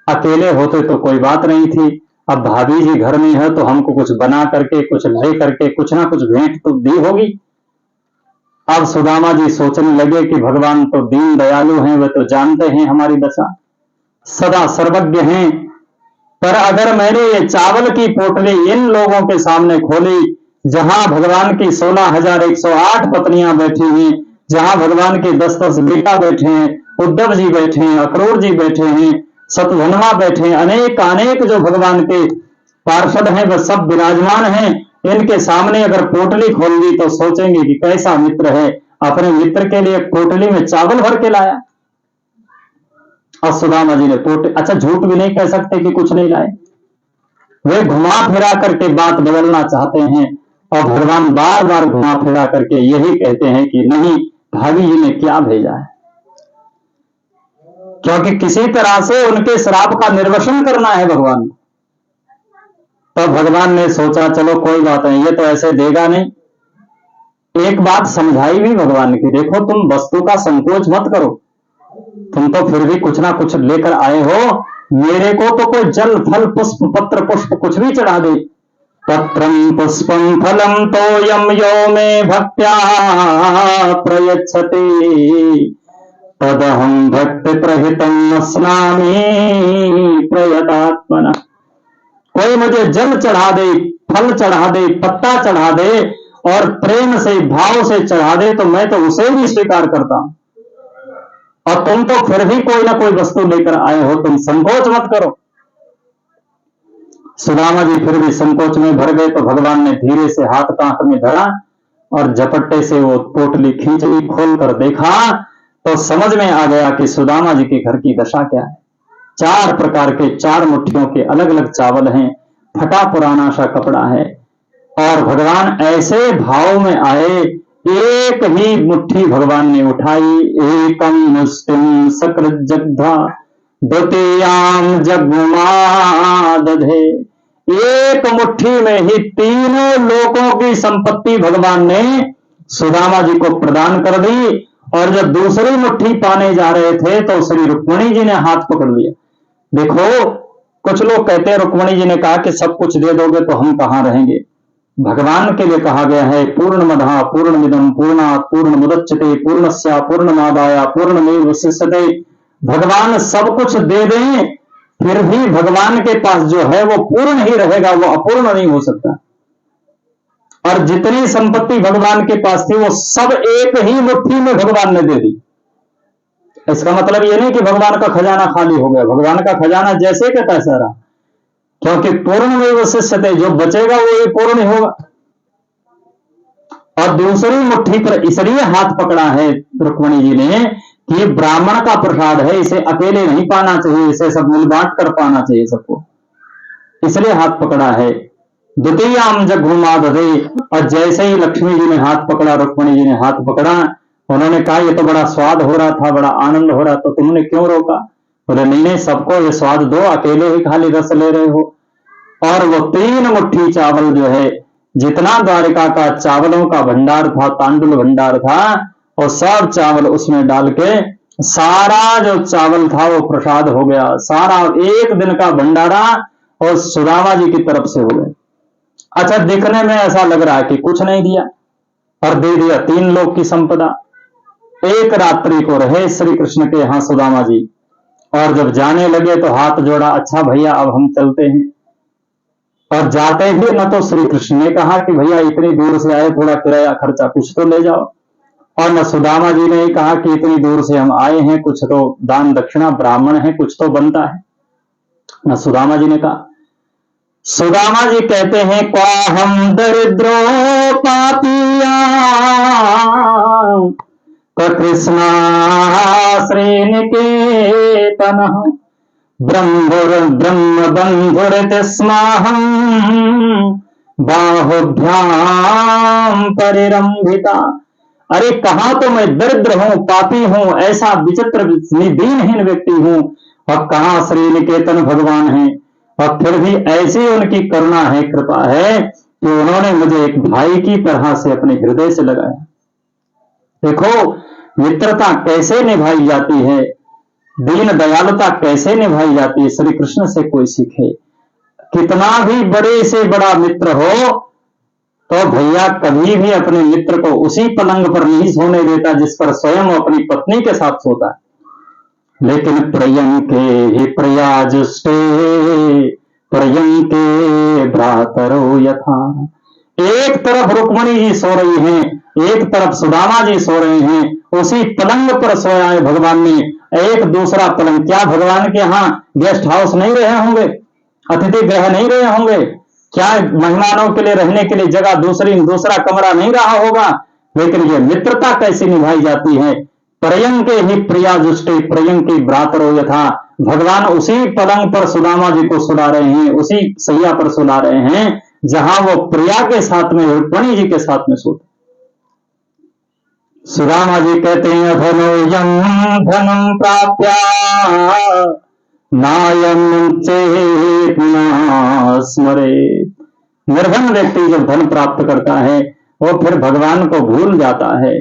अकेले होते तो कोई बात नहीं थी, अब भाभी जी घर में है तो हमको कुछ बना करके, कुछ ले करके, कुछ ना कुछ भेंट तो दी होगी। अब सुदामा जी सोचने लगे कि भगवान तो दीन दयालु हैं, वे तो जानते हैं हमारी दशा, सदा सर्वज्ञ हैं। पर अगर मैंने ये चावल की पोटली इन लोगों के सामने खोली, जहां भगवान की 16,108 पत्नियां बैठी हुई, जहां भगवान के 10-10 बेटा बैठे हैं, उद्धव जी बैठे हैं, अक्रूर जी बैठे हैं, शतधन्वा बैठे हैं, अनेक अनेक जो भगवान के पार्षद हैं वह सब विराजमान हैं, इनके सामने अगर पोटली खोल दी तो सोचेंगे कि कैसा मित्र है, अपने मित्र के लिए पोटली में चावल भर के लाया। और सुदामा जी ने अच्छा झूठ भी नहीं कह सकते कि कुछ नहीं लाए, वे घुमा फिरा करके बात बदलना चाहते हैं और भगवान बार बार घुमा फिरा करके यही कहते हैं कि नहीं, भाभी जी ने क्या भेजा है, क्योंकि किसी तरह से उनके श्राप का निर्वसन करना है भगवान को। तो भगवान ने सोचा चलो कोई बात नहीं, ये तो ऐसे देगा नहीं। एक बात समझाई भी भगवान की, देखो तुम वस्तु का संकोच मत करो, तुम तो फिर भी कुछ ना कुछ लेकर आए हो, मेरे को तो कोई जल फल पुष्प पत्र पुष्प कुछ भी चढ़ा दे। पत्रम पुष्पम फलम तोयम यो में भक्त्या प्रयच्छते तदहम भक्ति प्रहितम स्नामी प्रयतात्मना। कोई मुझे जल चढ़ा दे, फल चढ़ा दे, पत्ता चढ़ा दे और प्रेम से भाव से चढ़ा दे तो मैं तो उसे भी स्वीकार करता हूं, और तुम तो फिर भी कोई ना कोई वस्तु लेकर आए हो, तुम संकोच मत करो। सुदामा जी फिर भी संकोच में भर गए, तो भगवान ने धीरे से हाथ कांख में धरा और झपट्टे से वो पोटली खींच ली। खोल कर देखा तो समझ में आ गया कि सुदामा जी के घर की दशा क्या है। 4 प्रकार के 4 मुट्ठियों के अलग अलग चावल हैं, फटा पुराना सा कपड़ा है, और भगवान ऐसे भाव में आए, एक ही मुट्ठी भगवान ने उठाई, एकम मुष्टिम सकृत जग्धा द्वितीयाम जगुमादधे। एक मुट्ठी में ही तीनों लोकों की संपत्ति भगवान ने सुदामा जी को प्रदान कर दी। और जब दूसरी मुट्ठी पाने जा रहे थे तो श्री रुक्मिणी जी ने हाथ पकड़ लिया। देखो, कुछ लोग कहते हैं रुक्मिणी जी ने कहा कि सब कुछ दे दोगे तो हम कहां रहेंगे। भगवान के लिए कहा गया है पूर्णमदः पूर्णमिदं पूर्णात् पूर्णमुदच्यते पूर्णस्य पूर्णमादाय पूर्णमेवावशिष्यते। भगवान सब कुछ दे दें फिर भी भगवान के पास जो है वो पूर्ण ही रहेगा, वो अपूर्ण नहीं हो सकता। और जितनी संपत्ति भगवान के पास थी वो सब एक ही मुट्ठी में भगवान ने दे दी। इसका मतलब ये नहीं कि भगवान का खजाना खाली हो गया, भगवान का खजाना जैसे का तैसा रहा, क्योंकि पूर्ण में वशिष्यते, जो बचेगा वो ही पूर्ण ही होगा। और दूसरी मुट्ठी पर इसलिए हाथ पकड़ा है रुक्मिणी जी ने कि ये ब्राह्मण का प्रसाद है, इसे अकेले नहीं पाना चाहिए, इसे सब मिल बांट कर पाना चाहिए सबको, इसलिए हाथ पकड़ा है। द्वितीयाम जगुमादधे। और जैसे ही लक्ष्मी जी ने हाथ पकड़ा, रुक्मिणी जी ने हाथ पकड़ा, उन्होंने कहा ये तो बड़ा स्वाद हो रहा था, बड़ा आनंद हो रहा, तो तुमने क्यों रोका। बोले नहीं नहीं, सबको ये स्वाद दो, अकेले ही खाली रस ले रहे हो। और वो 3 मुट्ठी चावल जो है, जितना द्वारिका का चावलों का भंडार था, तांडुल भंडार था, और सब चावल उसमें डाल के सारा जो चावल था वो प्रसाद हो गया। सारा एक दिन का भंडारा और सुदामा जी की तरफ से हो गया। अच्छा, दिखने में ऐसा लग रहा है कि कुछ नहीं दिया, और दे दिया 3 लोक की संपदा। एक रात्रि को रहे श्री कृष्ण के यहां सुदामा जी, और जब जाने लगे तो हाथ जोड़ा, अच्छा भैया अब हम चलते हैं। और जाते ही न तो श्री कृष्ण ने कहा कि भैया इतनी दूर से आए, थोड़ा किराया खर्चा कुछ तो ले जाओ, और न सुदामा जी ने कहा कि इतनी दूर से हम आए हैं, कुछ तो दान दक्षिणा, ब्राह्मण है, कुछ तो बनता है, न सुदामा जी ने कहा। सुदामा जी कहते हैं क्वाहम दरिद्रो पापिया कृष्णा श्रीनिकेतन ब्रह्म बंधुरतिस्माहं बाहुभ्याम परिरंभिता। अरे कहां तो मैं दरिद्र हूं, पापी हूं, ऐसा विचित्र दीनहीन व्यक्ति हूं, और कहां श्री निकेतन भगवान है, और फिर भी ऐसी उनकी करुणा है, कृपा है कि उन्होंने मुझे एक भाई की तरह से अपने हृदय से लगाया। देखो मित्रता कैसे निभाई जाती है, दीन दयालुता कैसे निभाई जाती है, श्री कृष्ण से कोई सीखे। कितना भी बड़े से बड़ा मित्र हो तो भैया कभी भी अपने मित्र को उसी पलंग पर नहीं सोने देता जिस पर स्वयं अपनी पत्नी के साथ सोता है। लेकिन पर्यंके ही प्रयाजुष्टे पर्यंके भ्रातरो यथा। एक तरफ रुक्मणी जी सो रही हैं, एक तरफ सुदामा जी सो रहे हैं, उसी पलंग पर सोया है भगवान ने। एक दूसरा पलंग, क्या भगवान के यहाँ गेस्ट हाउस नहीं रहे होंगे, अतिथि गृह नहीं रहे होंगे, क्या मेहमानों के लिए रहने के लिए जगह दूसरा कमरा नहीं रहा होगा। लेकिन ये मित्रता कैसी निभाई जाती है। पर्यंके ही प्रिया जुष्टे पर्यंके भ्रातरो यथा। भगवान उसी पलंग पर सुदामा जी को सुला रहे हैं, उसी सैया पर सुला रहे हैं जहां वो प्रिया के साथ में, रुक्मणी जी के साथ में सोते। सुदामा जी कहते हैं धनोयम धनम प्राप्या नायम चेतना स्मरे। निर्धन व्यक्ति जब धन प्राप्त करता है वो फिर भगवान को भूल जाता है।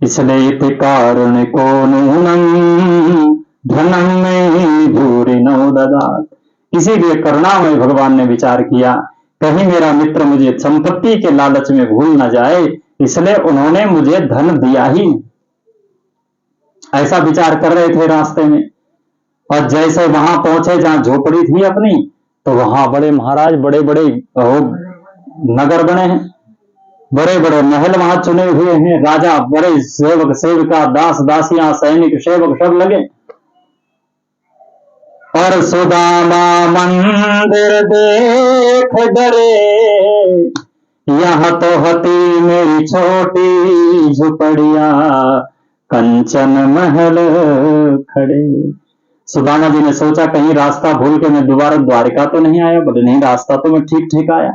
इसलिए कारण को नूनम धनम में भूरि नो ददात। इसीलिए करुणा में भगवान ने विचार किया कहीं मेरा मित्र मुझे संपत्ति के लालच में भूल ना जाए, इसलिए उन्होंने मुझे धन दिया ही। ऐसा विचार कर रहे थे रास्ते में। और जैसे वहां पहुंचे जहां झोपड़ी थी अपनी, तो वहां बड़े महाराज बड़े बड़े नगर बने हैं, बड़े बड़े महल वहां चुने हुए हैं, राजा, बड़े सेवक सेविका, दास दासियां, सैनिक सेवक सब लगे। और सुदामा मंदिर देख डरे, यहाँ तो हती मेरी छोटी झुपड़िया, कंचन महल खड़े। सुदामा जी ने सोचा कहीं रास्ता भूल के मैं दोबारा द्वारिका तो नहीं आया। बोले नहीं, रास्ता तो मैं ठीक ठीक आया।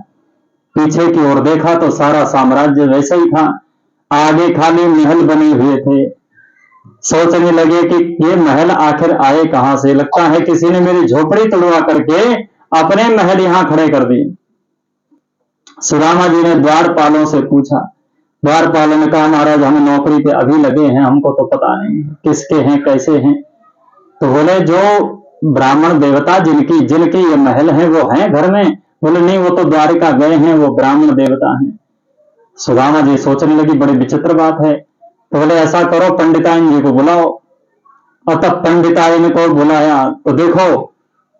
पीछे की ओर देखा तो सारा साम्राज्य वैसे ही था, आगे खाली महल बने हुए थे। सोचने लगे कि ये महल आखिर आए कहां से, लगता है किसी ने मेरी झोपड़ी तोड़वा करके अपने महल यहां खड़े कर दिए। सुदामा जी ने द्वारपालों से पूछा। द्वारपालों ने कहा महाराज हम नौकरी पे अभी लगे हैं, हमको तो पता नहीं किसके हैं कैसे हैं। तो बोले जो ब्राह्मण देवता जिनकी जिनकी ये महल है वो हैं घर में। बोले नहीं, वो तो द्वारिका गए हैं, वो ब्राह्मण देवता हैं। सुदामा जी सोचने लगी बड़ी विचित्र बात है। तो बोले ऐसा करो पंडिताइन जी को बुलाओ। और तब पंडिताइन को बुलाया तो देखो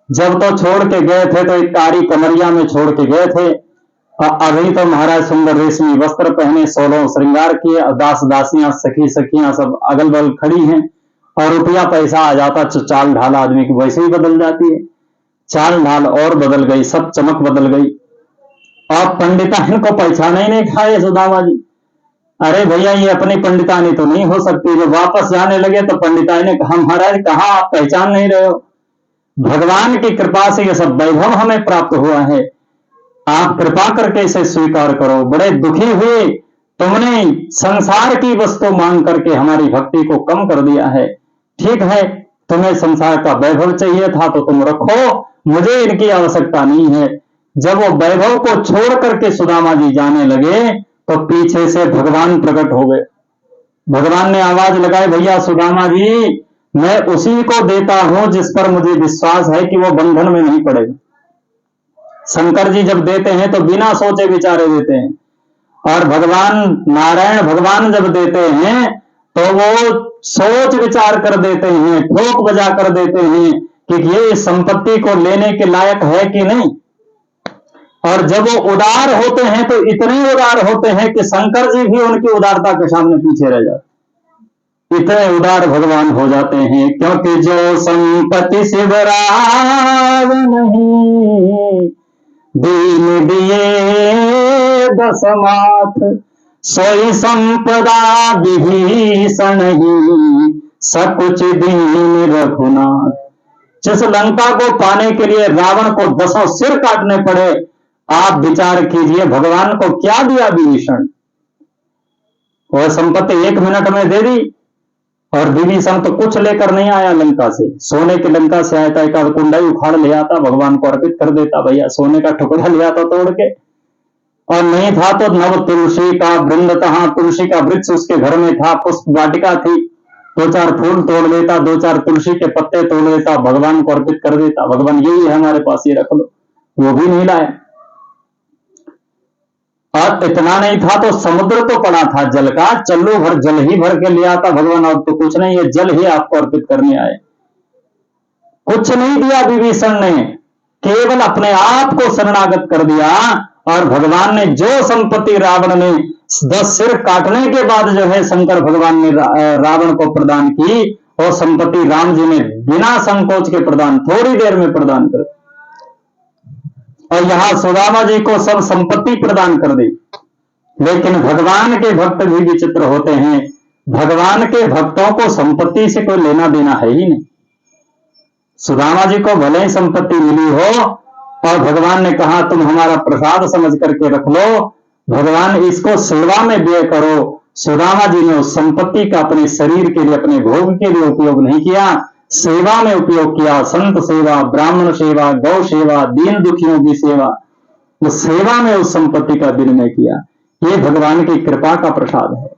जब तो छोड़ के गए थे तो एक कारी कमरिया में छोड़ के गए थे, और अभी तो महाराज सुंदर रेशमी वस्त्र पहने 16 श्रृंगार किए, और दास दासियां सखी सखियां सब अगल बगल खड़ी हैं। और रुपया पैसा आ जाता तो चाल ढाल आदमी की वैसे ही बदल जाती है। चाल ढाल और बदल गई, सब चमक बदल गई। और पंडिताइन को पहचाना ही नहीं खाए सुदामा जी। अरे भैया ये अपनी पंडितानी तो नहीं हो सकती। जब वापस जाने लगे तो पंडिताई ने कहा महाराज कहाँ आप पहचान नहीं रहे हो, भगवान की कृपा से ये सब वैभव हमें प्राप्त हुआ है, आप कृपा करके इसे स्वीकार करो। बड़े दुखी हुए, तुमने संसार की वस्तु मांग करके हमारी भक्ति को कम कर दिया है। ठीक है, तुम्हें संसार का वैभव चाहिए था तो तुम रखो, मुझे इनकी आवश्यकता नहीं है। जब वो वैभव को छोड़ करके सुदामा जी जाने लगे तो पीछे से भगवान प्रकट हो गए। भगवान ने आवाज लगाई भैया सुदामा जी मैं उसी को देता हूं जिस पर मुझे विश्वास है कि वो बंधन में नहीं पड़ेगा। शंकर जी जब देते हैं तो बिना सोचे विचारे देते हैं, और भगवान नारायण भगवान जब देते हैं तो वो सोच विचार कर देते हैं, ठोक बजा कर देते हैं कि ये संपत्ति को लेने के लायक है कि नहीं। और जब वो उदार होते हैं तो इतने उदार होते हैं कि शंकर जी भी उनकी उदारता के सामने पीछे रह जाते, इतने उदार भगवान हो जाते हैं। क्योंकि जो संपत्ति शिवराव नहीं दीन दिए दसमाथ, सोई संपदा विभीषण ही सकुच दीन रघुनाथ। जिस लंका को पाने के लिए रावण को 10 सिर काटने पड़े, आप विचार कीजिए भगवान को क्या दिया विभीषण। वह संपत्ति 1 मिनट में दे दी। और विभीषण तो कुछ लेकर नहीं आया लंका से, सोने की लंका से आया था, एक कुंडा उखाड़ ले आता, भगवान को अर्पित कर देता, भैया सोने का टुकड़ा ले आता तोड़ के। और नहीं था तो नव तुलसी का वृंद था, तुलसी का वृक्ष उसके घर में था, पुष्प वाटिका थी, 2-4 फूल तोड़ लेता, 2-4 तुलसी के पत्ते तोड़ लेता, भगवान को अर्पित कर देता। भगवान यही है हमारे पास, ये रख लो, वो भी नहीं लाया। और इतना नहीं था तो समुद्र तो पड़ा था जल का, चल्लू भर जल ही भर के ले आता भगवान, और तो कुछ नहीं, ये जल ही आपको अर्पित करने आए। कुछ नहीं दिया विभीषण ने, केवल अपने आप को शरणागत कर दिया। और भगवान ने जो संपत्ति रावण ने 10 सिर काटने के बाद जो है शंकर भगवान ने रावण को प्रदान की, वो संपत्ति राम जी ने बिना संकोच के प्रदान, थोड़ी देर में प्रदान कर। और यहां सुदामा जी को सब संपत्ति प्रदान कर दी। लेकिन भगवान के भक्त भी विचित्र होते हैं। भगवान के भक्तों को संपत्ति से कोई लेना देना है ही नहीं। सुदामा जी को भले ही संपत्ति मिली हो और भगवान ने कहा तुम हमारा प्रसाद समझ करके रख लो, भगवान इसको सेवा में व्यय करो। सुदामा जी ने उस संपत्ति का अपने शरीर के लिए, अपने भोग के लिए उपयोग नहीं किया, सेवा में उपयोग किया। संत सेवा, ब्राह्मण सेवा, गौ सेवा, दीन दुखियों की सेवा, उस सेवा में उस संपत्ति का विनिमय किया। ये भगवान की कृपा का प्रसाद है।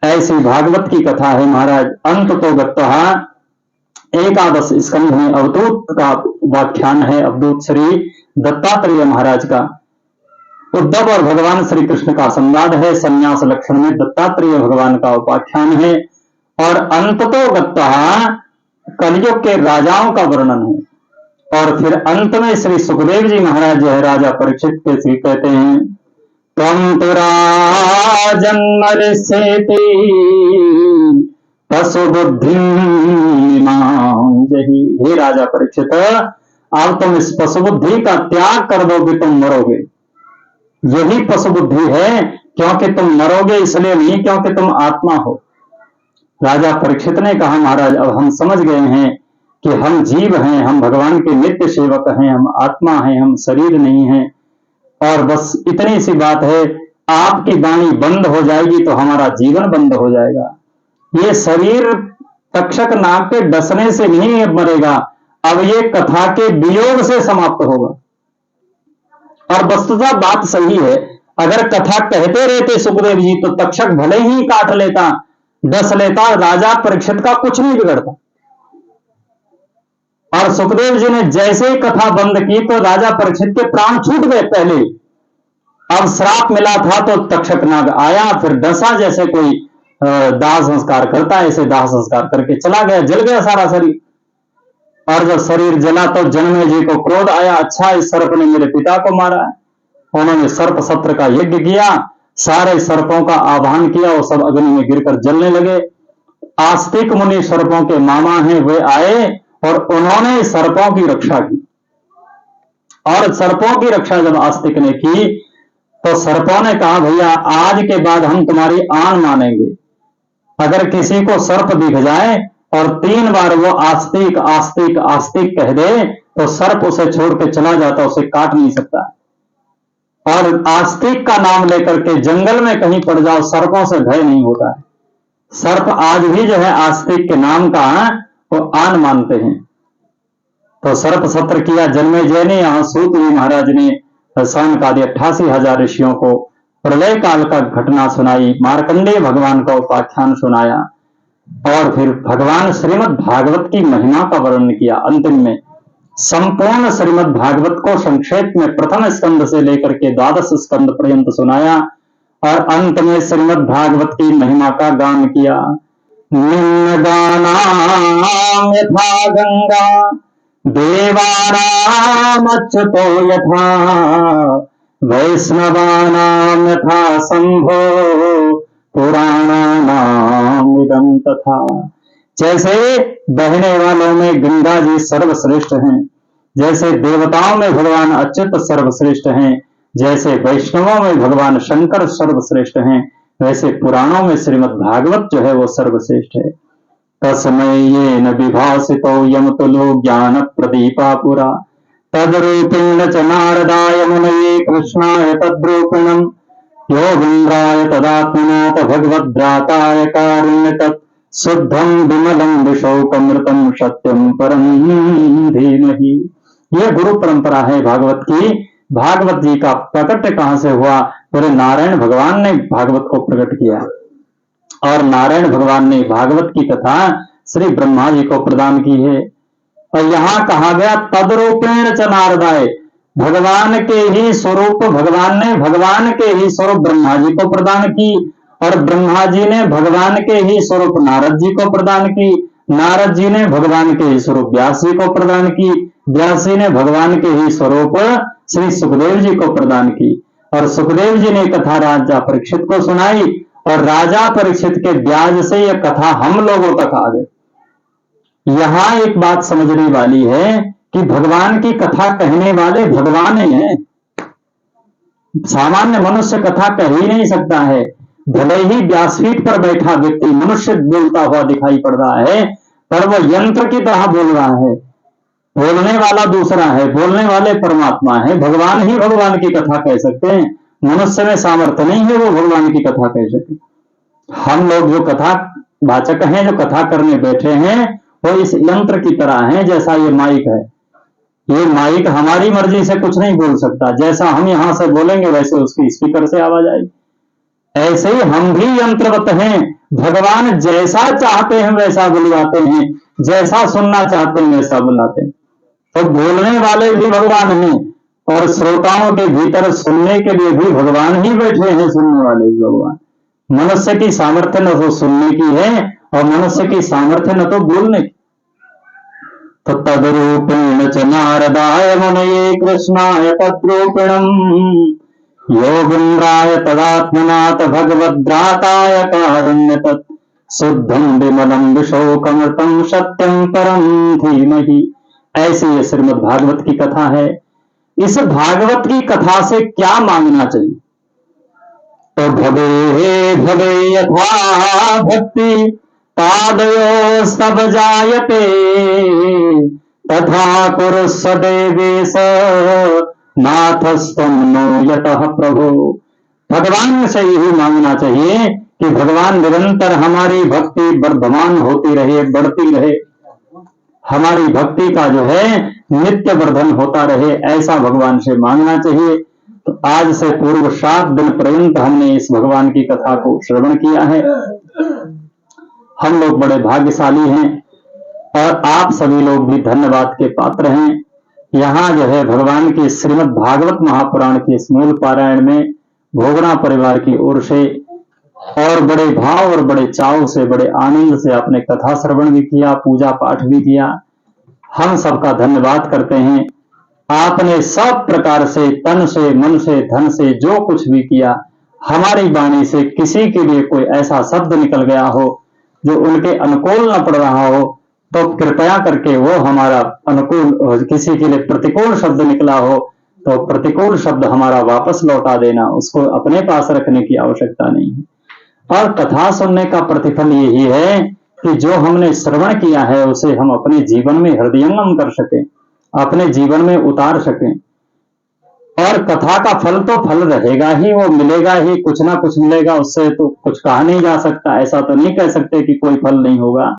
ऐसी भागवत की कथा है महाराज। अंत तो गत्तः एकादश स्कंध में अवधूत का व्याख्यान है, अवधूत श्री दत्तात्रेय महाराज का। उद्धव और भगवान श्री कृष्ण का संवाद है। संन्यास लक्षण में दत्तात्रेय भगवान का उपाख्यान है। और अंत तो गत्तः कलयुग के राजाओं का वर्णन है। और फिर अंत में श्री सुखदेव जी महाराज जो है राजा परीक्षित के श्री कहते हैं, त्वं तु राजन्मर्ष्यति पशु बुद्धि जही। हे राजा परीक्षित, अब तुम इस पशु बुद्धि का त्याग कर दोगे, तुम मरोगे। यही पशु बुद्धि है, क्योंकि तुम मरोगे इसलिए नहीं, क्योंकि तुम आत्मा हो। राजा परीक्षित ने कहा महाराज अब हम समझ गए हैं कि हम जीव हैं, हम भगवान के नित्य सेवक हैं, हम आत्मा हैं, हम शरीर नहीं हैं। और बस इतनी सी बात है, आपकी वाणी बंद हो जाएगी तो हमारा जीवन बंद हो जाएगा। ये शरीर तक्षक नाग के डसने से नहीं मरेगा, अब ये कथा के वियोग से समाप्त होगा। और वस्तुतः बात सही है। अगर कथा कहते रहते सुखदेव जी तो तक्षक भले ही काट लेता, डस लेता, राजा परीक्षित का कुछ नहीं बिगड़ता। और सुखदेव जी ने जैसे ही कथा बंद की तो राजा परीक्षित के प्राण छूट गए पहले। अब श्राप मिला था तो तक्षक नाग आया, फिर डसा, जैसे कोई दाह संस्कार करता है, ऐसे दाह संस्कार करके चला गया, जल गया सारा शरीर। और जब शरीर जला तो जनमे जी को क्रोध आया, अच्छा इस सर्प ने मेरे पिता को मारा है। उन्होंने सर्प सत्र का यज्ञ किया, सारे सर्पों का आह्वान किया, वो सब अग्नि में गिरकर जलने लगे। आस्तिक मुनि सर्पों के मामा हैं, वे आए और उन्होंने सर्पों की रक्षा की। और सर्पों की रक्षा जब आस्तिक ने की तो सर्पों ने कहा भैया आज के बाद हम तुम्हारी आन मानेंगे। अगर किसी को सर्प दिख जाए और 3 बार वो आस्तिक आस्तिक आस्तिक कह दे तो सर्प उसे छोड़ के चला जाता, उसे काट नहीं सकता। और आस्तिक का नाम लेकर के जंगल में कहीं पड़ जाओ, सर्पों से भय नहीं होता है। सर्प आज भी जो है आस्तिक के नाम का वो आन मानते हैं। तो सर्प सत्र किया जन्मेजय ने, यहां सूत जी महाराज ने सौनकादि 88,000 ऋषियों को प्रलय काल का घटना सुनाई, मार्कंडेय भगवान का उपाख्यान सुनाया। और फिर भगवान श्रीमद् भागवत की महिमा का वर्णन किया। अंतिम में संपूर्ण श्रीमद् भागवत को संक्षेप में प्रथम स्कंद से लेकर के 12 स्कंद पर्यंत सुनाया। और अंत में श्रीमद् भागवत की महिमा का गान किया। निम्न गानाम यथा गंगा देवानामच्युतो यथा वैष्णवानाम यथा शंभो पुराणानाम इदं तथा। जैसे बहने वालों में गंगा जी सर्वश्रेष्ठ हैं, जैसे देवताओं में भगवान अच्युत सर्वश्रेष्ठ हैं, जैसे वैष्णवों में भगवान शंकर सर्वश्रेष्ठ हैं, वैसे पुराणों में श्रीमद् भागवत जो है वो सर्वश्रेष्ठ है। तस्मै येन विभासितो यमतुलो ज्ञान प्रदीपा पुरा तद्रूपेण च नारदाय मुनये कृष्णाय तद्रूपिणम् योगीन्द्राय तदात्मनाथ भगवद्भ्राताय कारुण्य तत् शुद्धं विमलं विशोकमृतं सत्यं परं धीमहि। ये गुरु परंपरा है भागवत की। भागवत जी का प्रकट कहां से हुआ? पूरे नारायण भगवान ने भागवत को प्रकट किया। और नारायण भगवान ने भागवत की कथा श्री ब्रह्मा जी को प्रदान की है। और यहां कहा गया तद्रूपेण च नारदाय, भगवान के ही स्वरूप भगवान ने भगवान के ही स्वरूप ब्रह्मा जी को प्रदान की, और ब्रह्मा जी ने भगवान के ही स्वरूप नारद जी को प्रदान की। नारद जी ने भगवान के ही स्वरूप व्यास जी को प्रदान की, व्यास जी ने भगवान के ही स्वरूप श्री सुखदेव जी को प्रदान की, और सुखदेव जी ने कथा राजा परीक्षित को सुनाई, और राजा परीक्षित के ब्याज से यह कथा हम लोगों तक आ गई। यहां एक बात समझने वाली है कि भगवान की कथा कहने वाले भगवान ही हैं। सामान्य मनुष्य कथा कह ही नहीं सकता है। भले ही व्यासपीठ पर बैठा व्यक्ति मनुष्य बोलता हुआ दिखाई पड़ रहा है, पर वह यंत्र की तरह बोल रहा है। बोलने वाला दूसरा है, बोलने वाले परमात्मा है। भगवान ही भगवान की कथा कह सकते हैं। मनुष्य में सामर्थ्य नहीं है वो भगवान की कथा कह सके। हम लोग जो कथा वाचक हैं, जो कथा करने बैठे हैं, वो इस यंत्र की तरह हैं। जैसा ये माइक है, ये माइक हमारी मर्जी से कुछ नहीं बोल सकता। जैसा हम यहां से बोलेंगे वैसे उसकी स्पीकर से आवाज आएगी। ऐसे ही हम भी यंत्रवत हैं। भगवान जैसा चाहते हैं वैसा बुलवाते हैं, जैसा सुनना चाहते हैं वैसा बुलाते हैं। तो बोलने वाले भी भगवान हैं, और श्रोताओं के भीतर सुनने के लिए भी भगवान ही बैठे हैं, सुनने वाले भी भगवान। मनुष्य की सामर्थ्य न तो सुनने की है, और मनुष्य की सामर्थ्य न तो बोलने की। तो तद्रूपेण च नारदाय मुनये कृष्णाय तद्रूपिणम् योगीन्द्राय तदात्मनाथ भगवद्भ्राताय कारुण्यतत् शुद्धं विमलं विशोकमृतं सत्यं परं धीमहि। ऐसी ये श्रीमद् भागवत की कथा है। इस भागवत की कथा से क्या मांगना चाहिए? तो भवे भवे यथा भक्ति पादयो सब जायते तथा कुरुस्व देवेश नाथस्तम नो यतः प्रभु। भगवान से यही मांगना चाहिए कि भगवान निरंतर हमारी भक्ति वर्धमान होती रहे, बढ़ती रहे, हमारी भक्ति का जो है नित्य वर्धन होता रहे, ऐसा भगवान से मांगना चाहिए। तो आज से पूर्व 7 दिन पर्यंत हमने इस भगवान की कथा को श्रवण किया है। हम लोग बड़े भाग्यशाली हैं, और आप सभी लोग भी धन्यवाद के पात्र हैं। यहाँ जो है भगवान की श्रीमद् भागवत महापुराण के इस मूल पारायण में भोगना परिवार की ओर से और बड़े भाव और बड़े चाव से, बड़े आनंद से आपने कथा श्रवण भी किया, पूजा पाठ भी किया। हम सबका धन्यवाद करते हैं। आपने सब प्रकार से, तन से, मन से, धन से जो कुछ भी किया, हमारी वाणी से किसी के लिए कोई ऐसा शब्द निकल गया हो जो उनके अनुकूल न पड़ रहा हो, तो कृपया करके वो हमारा अनुकूल, किसी के लिए प्रतिकूल शब्द निकला हो तो प्रतिकूल शब्द हमारा वापस लौटा देना, उसको अपने पास रखने की आवश्यकता नहीं है। और कथा सुनने का प्रतिफल यही है कि जो हमने श्रवण किया है उसे हम अपने जीवन में हृदयंगम कर सकें, अपने जीवन में उतार सकें। और कथा का फल तो फल रहेगा ही, वो मिलेगा ही, कुछ ना कुछ मिलेगा। उससे तो कुछ कहा नहीं जा सकता, ऐसा तो नहीं कह सकते कि कोई फल नहीं होगा।